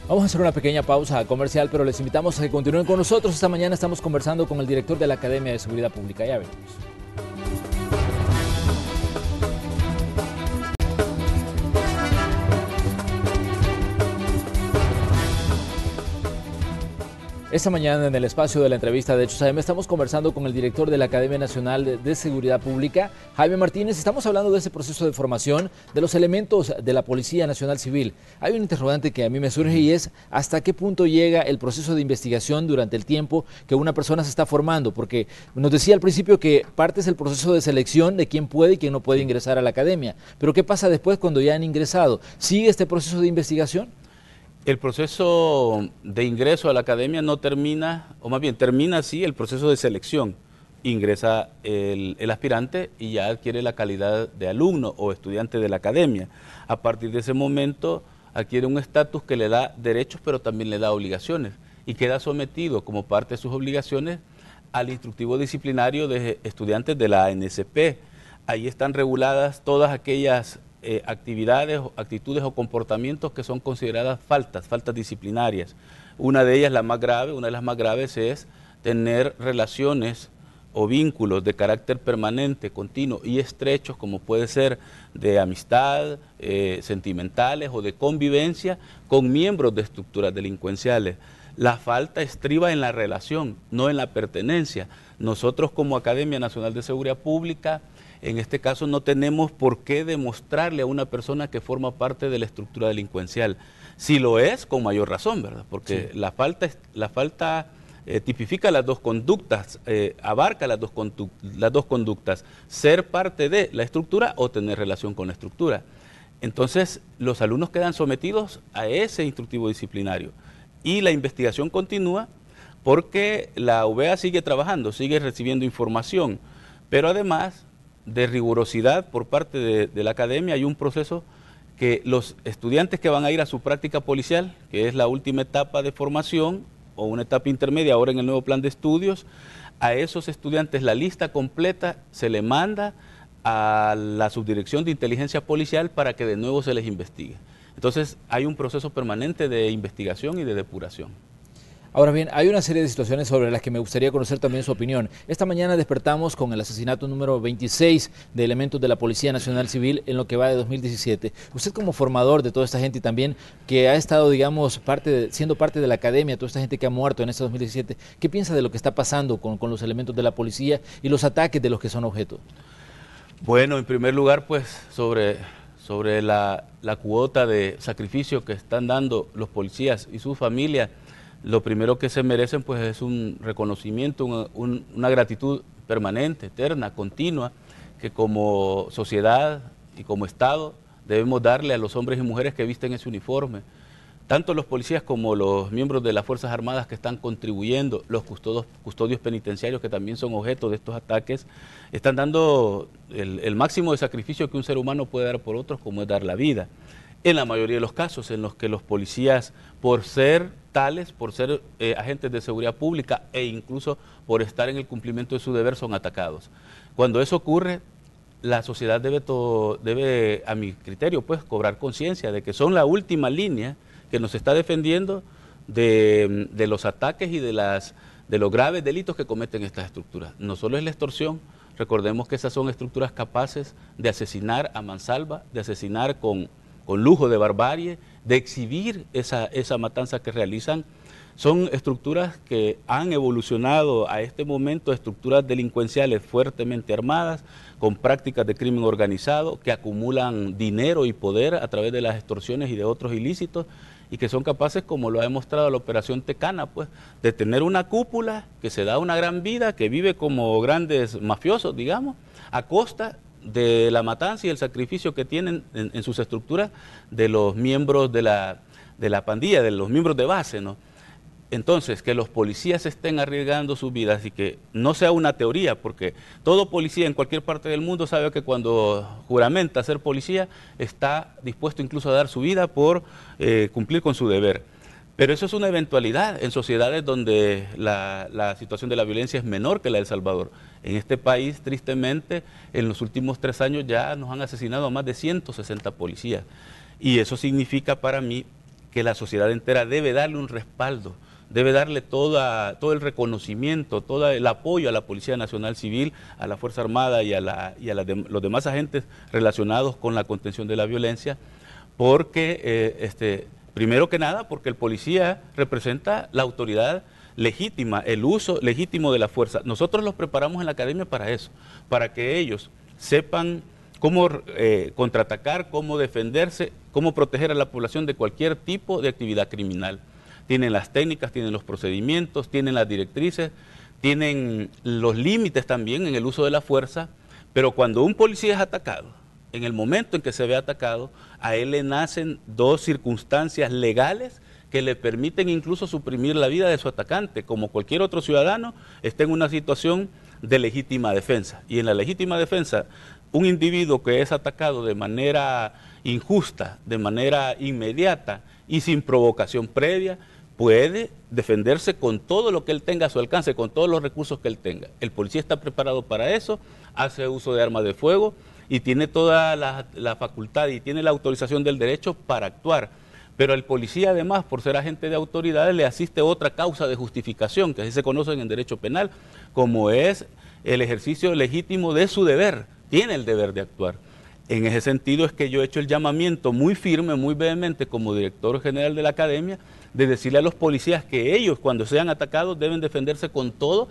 Vamos a hacer una pequeña pausa comercial, pero les invitamos a que continúen con nosotros. Esta mañana estamos conversando con el director de la Academia de Seguridad Pública. Ya venimos. Esta mañana en el espacio de la entrevista de Hechos AM estamos conversando con el director de la Academia Nacional de Seguridad Pública, Jaime Martínez. Estamos hablando de ese proceso de formación de los elementos de la Policía Nacional Civil. Hay un interrogante que a mí me surge, y es hasta qué punto llega el proceso de investigación durante el tiempo que una persona se está formando, porque nos decía al principio que parte es el proceso de selección de quién puede y quién no puede ingresar a la academia. Pero ¿qué pasa después cuando ya han ingresado? ¿Sigue este proceso de investigación? El proceso de ingreso a la academia no termina, o más bien termina así el proceso de selección. Ingresa el aspirante y ya adquiere la calidad de alumno o estudiante de la academia. A partir de ese momento adquiere un estatus que le da derechos, pero también le da obligaciones, y queda sometido como parte de sus obligaciones al instructivo disciplinario de estudiantes de la ANSP. Ahí están reguladas todas aquellas actividades, actitudes o comportamientos que son consideradas faltas disciplinarias. Una de ellas, una de las más graves, es tener relaciones o vínculos de carácter permanente, continuo y estrechos, como puede ser de amistad, sentimentales o de convivencia con miembros de estructuras delincuenciales. La falta estriba en la relación, no en la pertenencia. Nosotros como Academia Nacional de Seguridad Pública, en este caso no tenemos por qué demostrarle a una persona que forma parte de la estructura delincuencial. Si lo es, con mayor razón, ¿verdad? Porque sí, la falta tipifica las dos conductas, abarca las dos conductas, ser parte de la estructura o tener relación con la estructura. Entonces, los alumnos quedan sometidos a ese instructivo disciplinario, y la investigación continúa porque la UVEA sigue trabajando, sigue recibiendo información, pero además de rigurosidad por parte de la academia, hay un proceso que los estudiantes que van a ir a su práctica policial, que es la última etapa de formación o una etapa intermedia ahora en el nuevo plan de estudios, a esos estudiantes la lista completa se le manda a la Subdirección de Inteligencia Policial para que de nuevo se les investigue. Entonces hay un proceso permanente de investigación y de depuración. Ahora bien, hay una serie de situaciones sobre las que me gustaría conocer también su opinión. Esta mañana despertamos con el asesinato número 26 de elementos de la Policía Nacional Civil en lo que va de 2017. Usted, como formador de toda esta gente y también que ha estado, digamos, siendo parte de la academia, toda esta gente que ha muerto en este 2017, ¿qué piensa de lo que está pasando con los elementos de la policía y los ataques de los que son objeto? Bueno, en primer lugar, pues sobre la cuota de sacrificio que están dando los policías y sus familias, lo primero que se merecen pues es un reconocimiento, una gratitud permanente, eterna, continua, que como sociedad y como Estado debemos darle a los hombres y mujeres que visten ese uniforme. Tanto los policías como los miembros de las Fuerzas Armadas que están contribuyendo, los custodios penitenciarios que también son objeto de estos ataques, están dando el máximo de sacrificio que un ser humano puede dar por otros, como es dar la vida. En la mayoría de los casos en los que los policías, por ser tales, por ser agentes de seguridad pública e incluso por estar en el cumplimiento de su deber, son atacados. Cuando eso ocurre, la sociedad debe, a mi criterio, pues cobrar conciencia de que son la última línea que nos está defendiendo de los ataques y de los graves delitos que cometen estas estructuras. No solo es la extorsión, recordemos que esas son estructuras capaces de asesinar a mansalva, de asesinar con lujo de barbarie, de exhibir esa matanza que realizan. Son estructuras que han evolucionado a este momento, estructuras delincuenciales fuertemente armadas, con prácticas de crimen organizado, que acumulan dinero y poder a través de las extorsiones y de otros ilícitos, y que son capaces, como lo ha demostrado la Operación Tecana, pues, de tener una cúpula que se da una gran vida, que vive como grandes mafiosos, digamos, a costa de la matanza y el sacrificio que tienen en sus estructuras de los miembros de la pandilla, de los miembros de base, ¿no? Entonces, que los policías estén arriesgando sus vidas y que no sea una teoría, porque todo policía en cualquier parte del mundo sabe que cuando juramenta ser policía está dispuesto incluso a dar su vida por cumplir con su deber. Pero eso es una eventualidad en sociedades donde la situación de la violencia es menor que la de El Salvador. En este país, tristemente, en los últimos 3 años ya nos han asesinado a más de 160 policías. Y eso significa para mí que la sociedad entera debe darle un respaldo, debe darle todo el reconocimiento, todo el apoyo a la Policía Nacional Civil, a la Fuerza Armada y a los demás agentes relacionados con la contención de la violencia, porque, primero que nada, porque el policía representa la autoridad legítima, el uso legítimo de la fuerza. Nosotros los preparamos en la academia para eso, para que ellos sepan cómo contraatacar, cómo defenderse, cómo proteger a la población de cualquier tipo de actividad criminal. Tienen las técnicas, tienen los procedimientos, tienen las directrices, tienen los límites también en el uso de la fuerza, pero cuando un policía es atacado, en el momento en que se ve atacado, a él le nacen 2 circunstancias legales que le permiten incluso suprimir la vida de su atacante, como cualquier otro ciudadano está en una situación de legítima defensa. Y en la legítima defensa, un individuo que es atacado de manera injusta, de manera inmediata y sin provocación previa, puede defenderse con todo lo que él tenga a su alcance, con todos los recursos que él tenga. El policía está preparado para eso, hace uso de armas de fuego y tiene toda la facultad y tiene la autorización del derecho para actuar. Pero el policía, además, por ser agente de autoridades, le asiste otra causa de justificación, que así se conoce en el derecho penal, como es el ejercicio legítimo de su deber. Tiene el deber de actuar. En ese sentido es que yo he hecho el llamamiento muy firme, muy vehemente, como director general de la academia, de decirle a los policías que ellos, cuando sean atacados, deben defenderse con todo,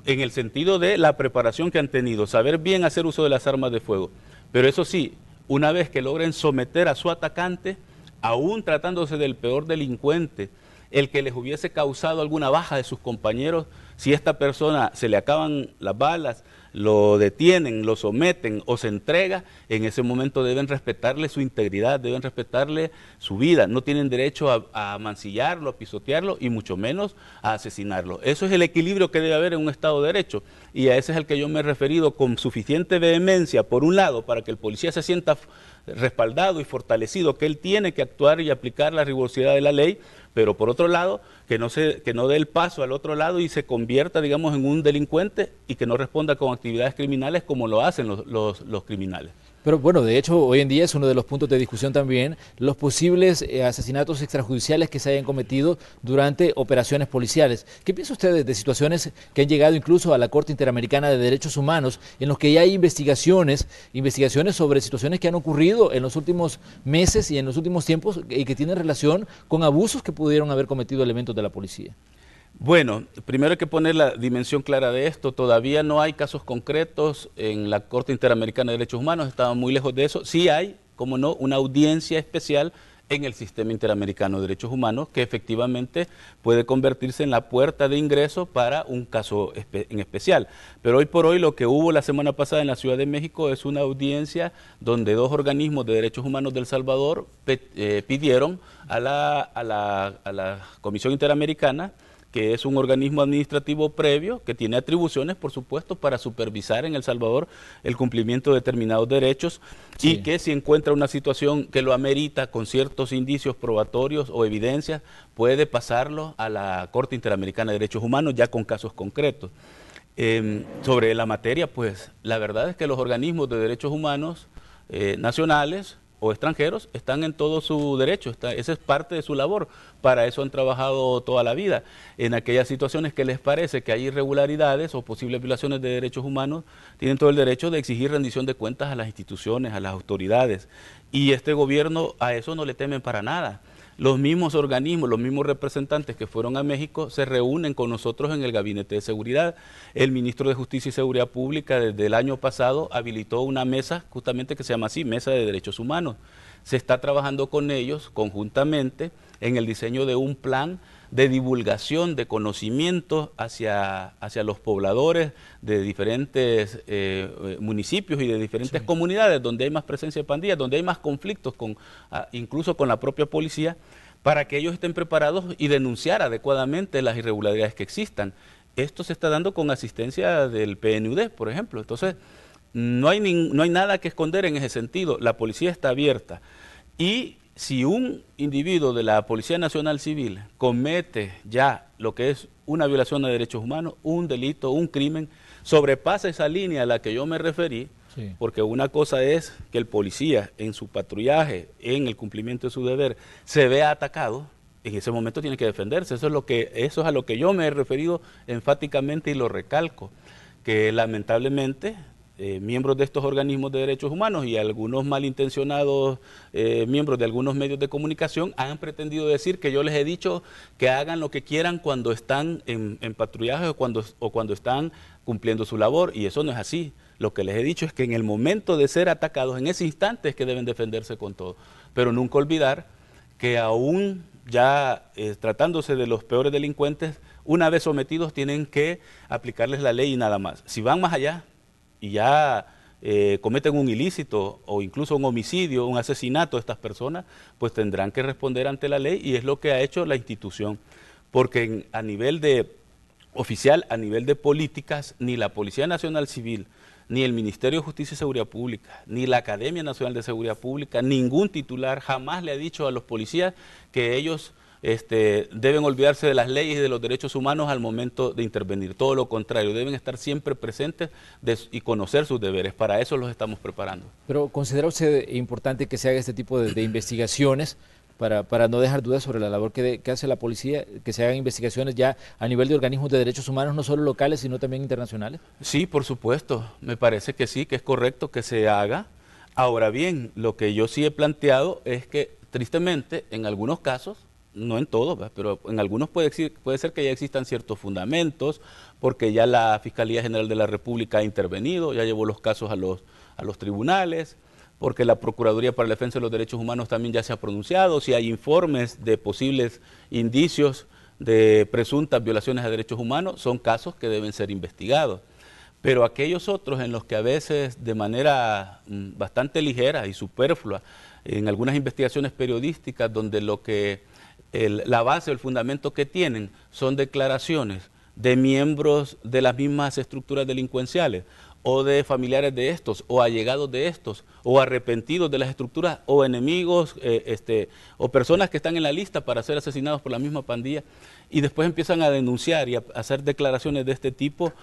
en el sentido de la preparación que han tenido, saber bien hacer uso de las armas de fuego. Pero eso sí, una vez que logren someter a su atacante, aún tratándose del peor delincuente, el que les hubiese causado alguna baja de sus compañeros, si esta persona se le acaban las balas, lo detienen, lo someten o se entrega, en ese momento deben respetarle su integridad, deben respetarle su vida, no tienen derecho a mancillarlo, a pisotearlo y mucho menos a asesinarlo. Eso es el equilibrio que debe haber en un Estado de Derecho y a ese es el que yo me he referido con suficiente vehemencia, por un lado, para que el policía se sienta respaldado y fortalecido, que él tiene que actuar y aplicar la rigurosidad de la ley, pero por otro lado, que no dé el paso al otro lado y se convierta, digamos, en un delincuente y que no responda con actividades criminales como lo hacen los criminales. Pero bueno, de hecho, hoy en día es uno de los puntos de discusión también los posibles asesinatos extrajudiciales que se hayan cometido durante operaciones policiales. ¿Qué piensa usted de situaciones que han llegado incluso a la Corte Interamericana de Derechos Humanos, en los que ya hay investigaciones sobre situaciones que han ocurrido en los últimos meses y en los últimos tiempos y que tienen relación con abusos que pudieron haber cometido elementos de la policía? Bueno, primero hay que poner la dimensión clara de esto. Todavía no hay casos concretos en la Corte Interamericana de Derechos Humanos, estamos muy lejos de eso. Sí hay, como no, una audiencia especial en el Sistema Interamericano de Derechos Humanos que efectivamente puede convertirse en la puerta de ingreso para un caso en especial. Pero hoy por hoy lo que hubo la semana pasada en la Ciudad de México es una audiencia donde 2 organismos de derechos humanos de El Salvador pidieron a la Comisión Interamericana, que es un organismo administrativo previo que tiene atribuciones, por supuesto, para supervisar en El Salvador el cumplimiento de determinados derechos y que si encuentra una situación que lo amerita con ciertos indicios probatorios o evidencias, puede pasarlo a la Corte Interamericana de Derechos Humanos ya con casos concretos. Sobre la materia, pues la verdad es que los organismos de derechos humanos nacionales o extranjeros están en todo su derecho, esa es parte de su labor, para eso han trabajado toda la vida. En aquellas situaciones que les parece que hay irregularidades o posibles violaciones de derechos humanos, tienen todo el derecho de exigir rendición de cuentas a las instituciones, a las autoridades, y este gobierno a eso no le temen para nada. Los mismos organismos, los mismos representantes que fueron a México se reúnen con nosotros en el Gabinete de Seguridad. El ministro de Justicia y Seguridad Pública desde el año pasado habilitó una mesa justamente que se llama así, Mesa de Derechos Humanos. Se está trabajando con ellos conjuntamente en el diseño de un plan de divulgación de conocimientos hacia los pobladores de diferentes municipios y de diferentes comunidades donde hay más presencia de pandillas, donde hay más conflictos incluso con la propia policía, para que ellos estén preparados y denunciar adecuadamente las irregularidades que existan. Esto se está dando con asistencia del PNUD, por ejemplo. Entonces, no hay nada que esconder en ese sentido. La policía está abierta. Y si un individuo de la Policía Nacional Civil comete ya lo que es una violación de derechos humanos, un delito, un crimen, sobrepasa esa línea a la que yo me referí, porque una cosa es que el policía en su patrullaje, en el cumplimiento de su deber, se vea atacado, en ese momento tiene que defenderse. Eso es a lo que yo me he referido enfáticamente y lo recalco, que lamentablemente miembros de estos organismos de derechos humanos y algunos malintencionados miembros de algunos medios de comunicación han pretendido decir que yo les he dicho que hagan lo que quieran cuando están en patrullaje o cuando están cumpliendo su labor, y eso no es así. Lo que les he dicho es que en el momento de ser atacados, en ese instante es que deben defenderse con todo, pero nunca olvidar que aún ya tratándose de los peores delincuentes, una vez sometidos tienen que aplicarles la ley y nada más. Si van más allá y ya cometen un ilícito o incluso un homicidio, un asesinato de estas personas, pues tendrán que responder ante la ley, y es lo que ha hecho la institución, porque a nivel de oficial, a nivel de políticas, ni la Policía Nacional Civil, ni el Ministerio de Justicia y Seguridad Pública, ni la Academia Nacional de Seguridad Pública, ningún titular jamás le ha dicho a los policías que ellos deben olvidarse de las leyes y de los derechos humanos al momento de intervenir. Todo lo contrario, deben estar siempre presentes y conocer sus deberes. Para eso los estamos preparando. Pero ¿considera usted importante que se haga este tipo de investigaciones para no dejar dudas sobre la labor que hace la policía, que se hagan investigaciones ya a nivel de organismos de derechos humanos, no solo locales, sino también internacionales? Sí, por supuesto. Me parece que sí, que es correcto que se haga. Ahora bien, lo que yo sí he planteado es que, tristemente, en algunos casos, no en todos, pero en algunos puede ser que ya existan ciertos fundamentos, porque ya la Fiscalía General de la República ha intervenido, ya llevó los casos a los tribunales, porque la Procuraduría para la Defensa de los Derechos Humanos también ya se ha pronunciado, si hay informes de posibles indicios de presuntas violaciones a derechos humanos, son casos que deben ser investigados. Pero aquellos otros en los que a veces de manera bastante ligera y superflua, en algunas investigaciones periodísticas donde la base, el fundamento que tienen son declaraciones de miembros de las mismas estructuras delincuenciales o de familiares de estos o allegados de estos o arrepentidos de las estructuras o enemigos o personas que están en la lista para ser asesinados por la misma pandilla, y después empiezan a denunciar y a hacer declaraciones de este tipo,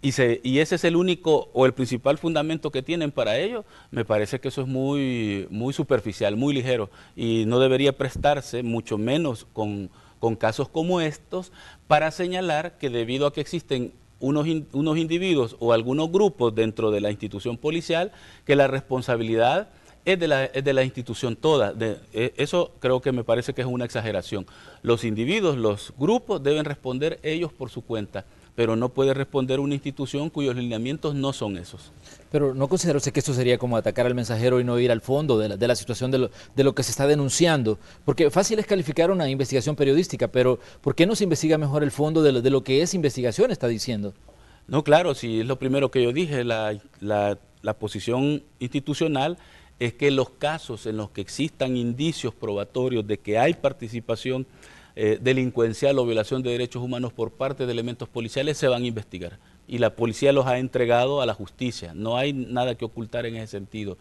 y ese es el único o el principal fundamento que tienen para ello. Me parece que eso es muy superficial, muy ligero, y no debería prestarse, mucho menos con casos como estos, para señalar que debido a que existen unos individuos o algunos grupos dentro de la institución policial, que la responsabilidad es de la institución toda. Eso creo que me parece que es una exageración. Los individuos, los grupos deben responder ellos por su cuenta, pero no puede responder una institución cuyos lineamientos no son esos. Pero ¿no considera usted que esto sería como atacar al mensajero y no ir al fondo de la situación de lo que se está denunciando? Porque fácil es calificar una investigación periodística, pero ¿por qué no se investiga mejor el fondo de lo que es investigación, está diciendo? No, claro, sí, es lo primero que yo dije, la posición institucional es que los casos en los que existan indicios probatorios de que hay participación delincuencial o violación de derechos humanos por parte de elementos policiales se van a investigar, y la policía los ha entregado a la justicia. No hay nada que ocultar en ese sentido,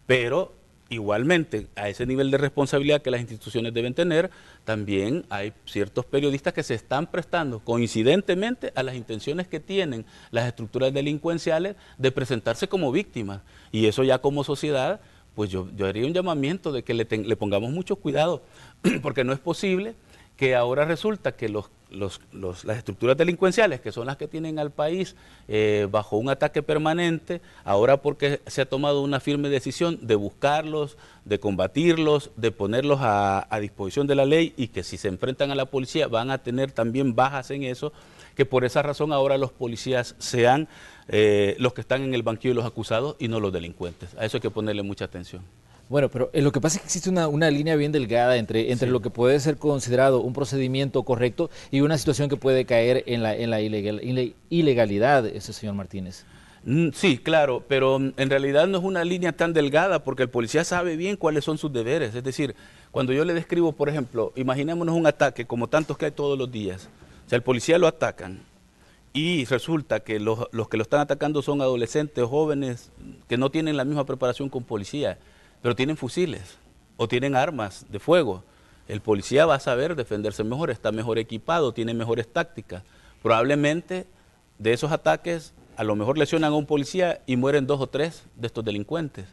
pero igualmente, a ese nivel de responsabilidad que las instituciones deben tener, también hay ciertos periodistas que se están prestando coincidentemente a las intenciones que tienen las estructuras delincuenciales de presentarse como víctimas. Y eso ya como sociedad, pues yo haría un llamamiento de que le pongamos mucho cuidado, porque no es posible que ahora resulta que las estructuras delincuenciales, que son las que tienen al país bajo un ataque permanente, ahora porque se ha tomado una firme decisión de buscarlos, de combatirlos, de ponerlos a disposición de la ley, y que si se enfrentan a la policía van a tener también bajas en eso, que por esa razón ahora los policías sean los que están en el banquillo de los acusados y no los delincuentes. A eso hay que ponerle mucha atención. Bueno, pero lo que pasa es que existe una línea bien delgada entre sí, lo que puede ser considerado un procedimiento correcto y una situación que puede caer en la ilegalidad, señor Martínez. Sí, claro, pero en realidad no es una línea tan delgada, porque el policía sabe bien cuáles son sus deberes. Es decir, cuando yo le describo, por ejemplo, imaginémonos un ataque como tantos que hay todos los días. O sea, el policía lo atacan y resulta que los que lo están atacando son adolescentes, jóvenes, que no tienen la misma preparación con policía, pero tienen fusiles o tienen armas de fuego. El policía va a saber defenderse mejor, está mejor equipado, tiene mejores tácticas. Probablemente de esos ataques a lo mejor lesionan a un policía y mueren 2 o 3 de estos delincuentes.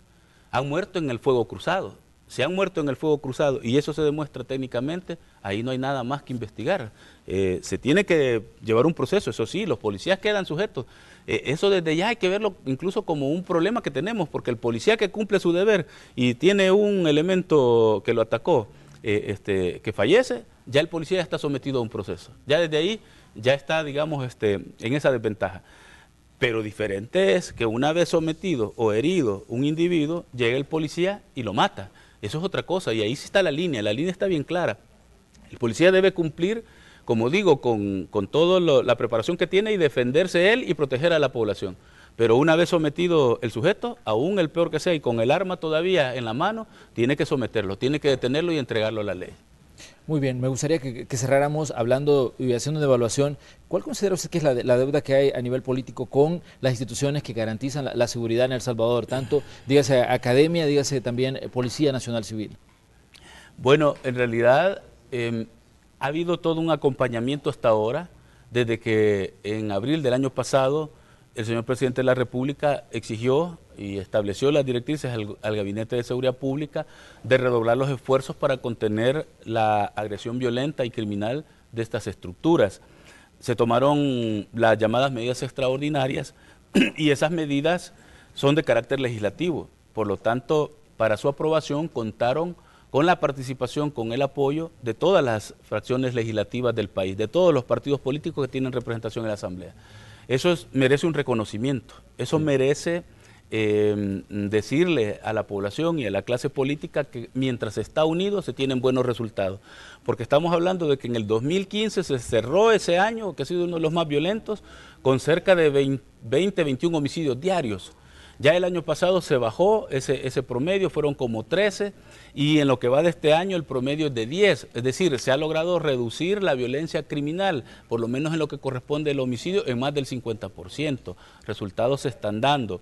Han muerto en el fuego cruzado. Si han muerto en el fuego cruzado y eso se demuestra técnicamente, ahí no hay nada más que investigar. Se tiene que llevar un proceso, eso sí, los policías quedan sujetos. Eso desde ya hay que verlo incluso como un problema que tenemos, porque el policía que cumple su deber y tiene un elemento que lo atacó, que fallece, ya el policía está sometido a un proceso. Ya desde ahí ya está, digamos, en esa desventaja. Pero diferente es que una vez sometido o herido un individuo, llega el policía y lo mata. Eso es otra cosa, y ahí sí está la línea está bien clara. El policía debe cumplir, como digo, con toda la preparación que tiene y defenderse él y proteger a la población. Pero una vez sometido el sujeto, aún el peor que sea y con el arma todavía en la mano, tiene que someterlo, tiene que detenerlo y entregarlo a la ley. Muy bien, me gustaría que cerráramos hablando y haciendo una evaluación. ¿Cuál considera usted que es la deuda que hay a nivel político con las instituciones que garantizan la seguridad en El Salvador? Tanto, dígase academia, dígase también Policía Nacional Civil. Bueno, en realidad ha habido todo un acompañamiento hasta ahora, desde que en abril del año pasado el señor presidente de la República exigió y estableció las directrices al Gabinete de Seguridad Pública de redoblar los esfuerzos para contener la agresión violenta y criminal de estas estructuras. Se tomaron las llamadas medidas extraordinarias y esas medidas son de carácter legislativo. Por lo tanto, para su aprobación contaron con la participación, con el apoyo de todas las fracciones legislativas del país, de todos los partidos políticos que tienen representación en la Asamblea. Eso merece un reconocimiento, eso merece decirle a la población y a la clase política que mientras se está unido se tienen buenos resultados, porque estamos hablando de que en el 2015 se cerró ese año, que ha sido uno de los más violentos, con cerca de 21 homicidios diarios. Ya el año pasado se bajó ese promedio, fueron como 13, y en lo que va de este año el promedio es de 10, es decir, se ha logrado reducir la violencia criminal, por lo menos en lo que corresponde al homicidio, en más del 50%. Resultados se están dando.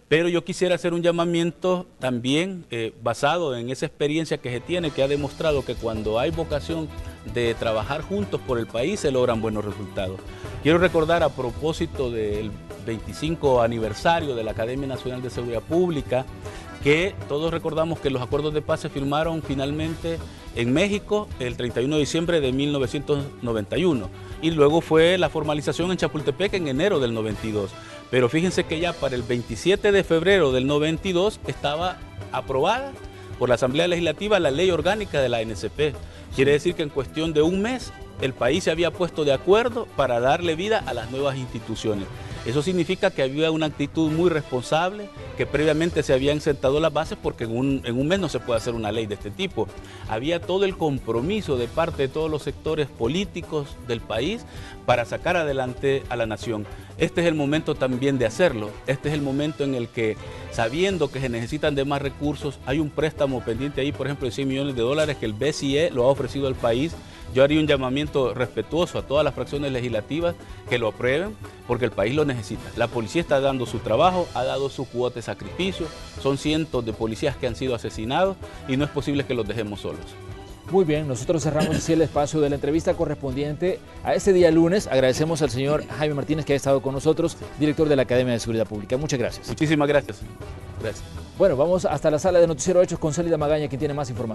Pero yo quisiera hacer un llamamiento también basado en esa experiencia que se tiene, que ha demostrado que cuando hay vocación de trabajar juntos por el país se logran buenos resultados. Quiero recordar, a propósito del 25 aniversario de la Academia Nacional de Seguridad Pública, que todos recordamos que los acuerdos de paz se firmaron finalmente en México el 31 de diciembre de 1991 y luego fue la formalización en Chapultepec en enero del 92. Pero fíjense que ya para el 27 de febrero del 92 estaba aprobada por la Asamblea Legislativa la ley orgánica de la ANCP. Quiere decir que en cuestión de un mes el país se había puesto de acuerdo para darle vida a las nuevas instituciones. Eso significa que había una actitud muy responsable, que previamente se habían sentado las bases, porque en un mes no se puede hacer una ley de este tipo. Había todo el compromiso de parte de todos los sectores políticos del país para sacar adelante a la nación. Este es el momento también de hacerlo, este es el momento en el que sabiendo que se necesitan de más recursos. Hay un préstamo pendiente ahí, por ejemplo, de $100 millones que el BCE lo ha ofrecido al país. Yo haría un llamamiento respetuoso a todas las fracciones legislativas que lo aprueben, porque el país lo necesita. La policía está dando su trabajo, ha dado su cuota de sacrificio, son cientos de policías que han sido asesinados y no es posible que los dejemos solos. Muy bien, nosotros cerramos así el espacio de la entrevista correspondiente a este día lunes. Agradecemos al señor Jaime Martínez que ha estado con nosotros, director de la Academia de Seguridad Pública. Muchas gracias. Muchísimas gracias. Gracias. Bueno, vamos hasta la sala de Noticiero Hechos con Célida Magaña, quien tiene más información.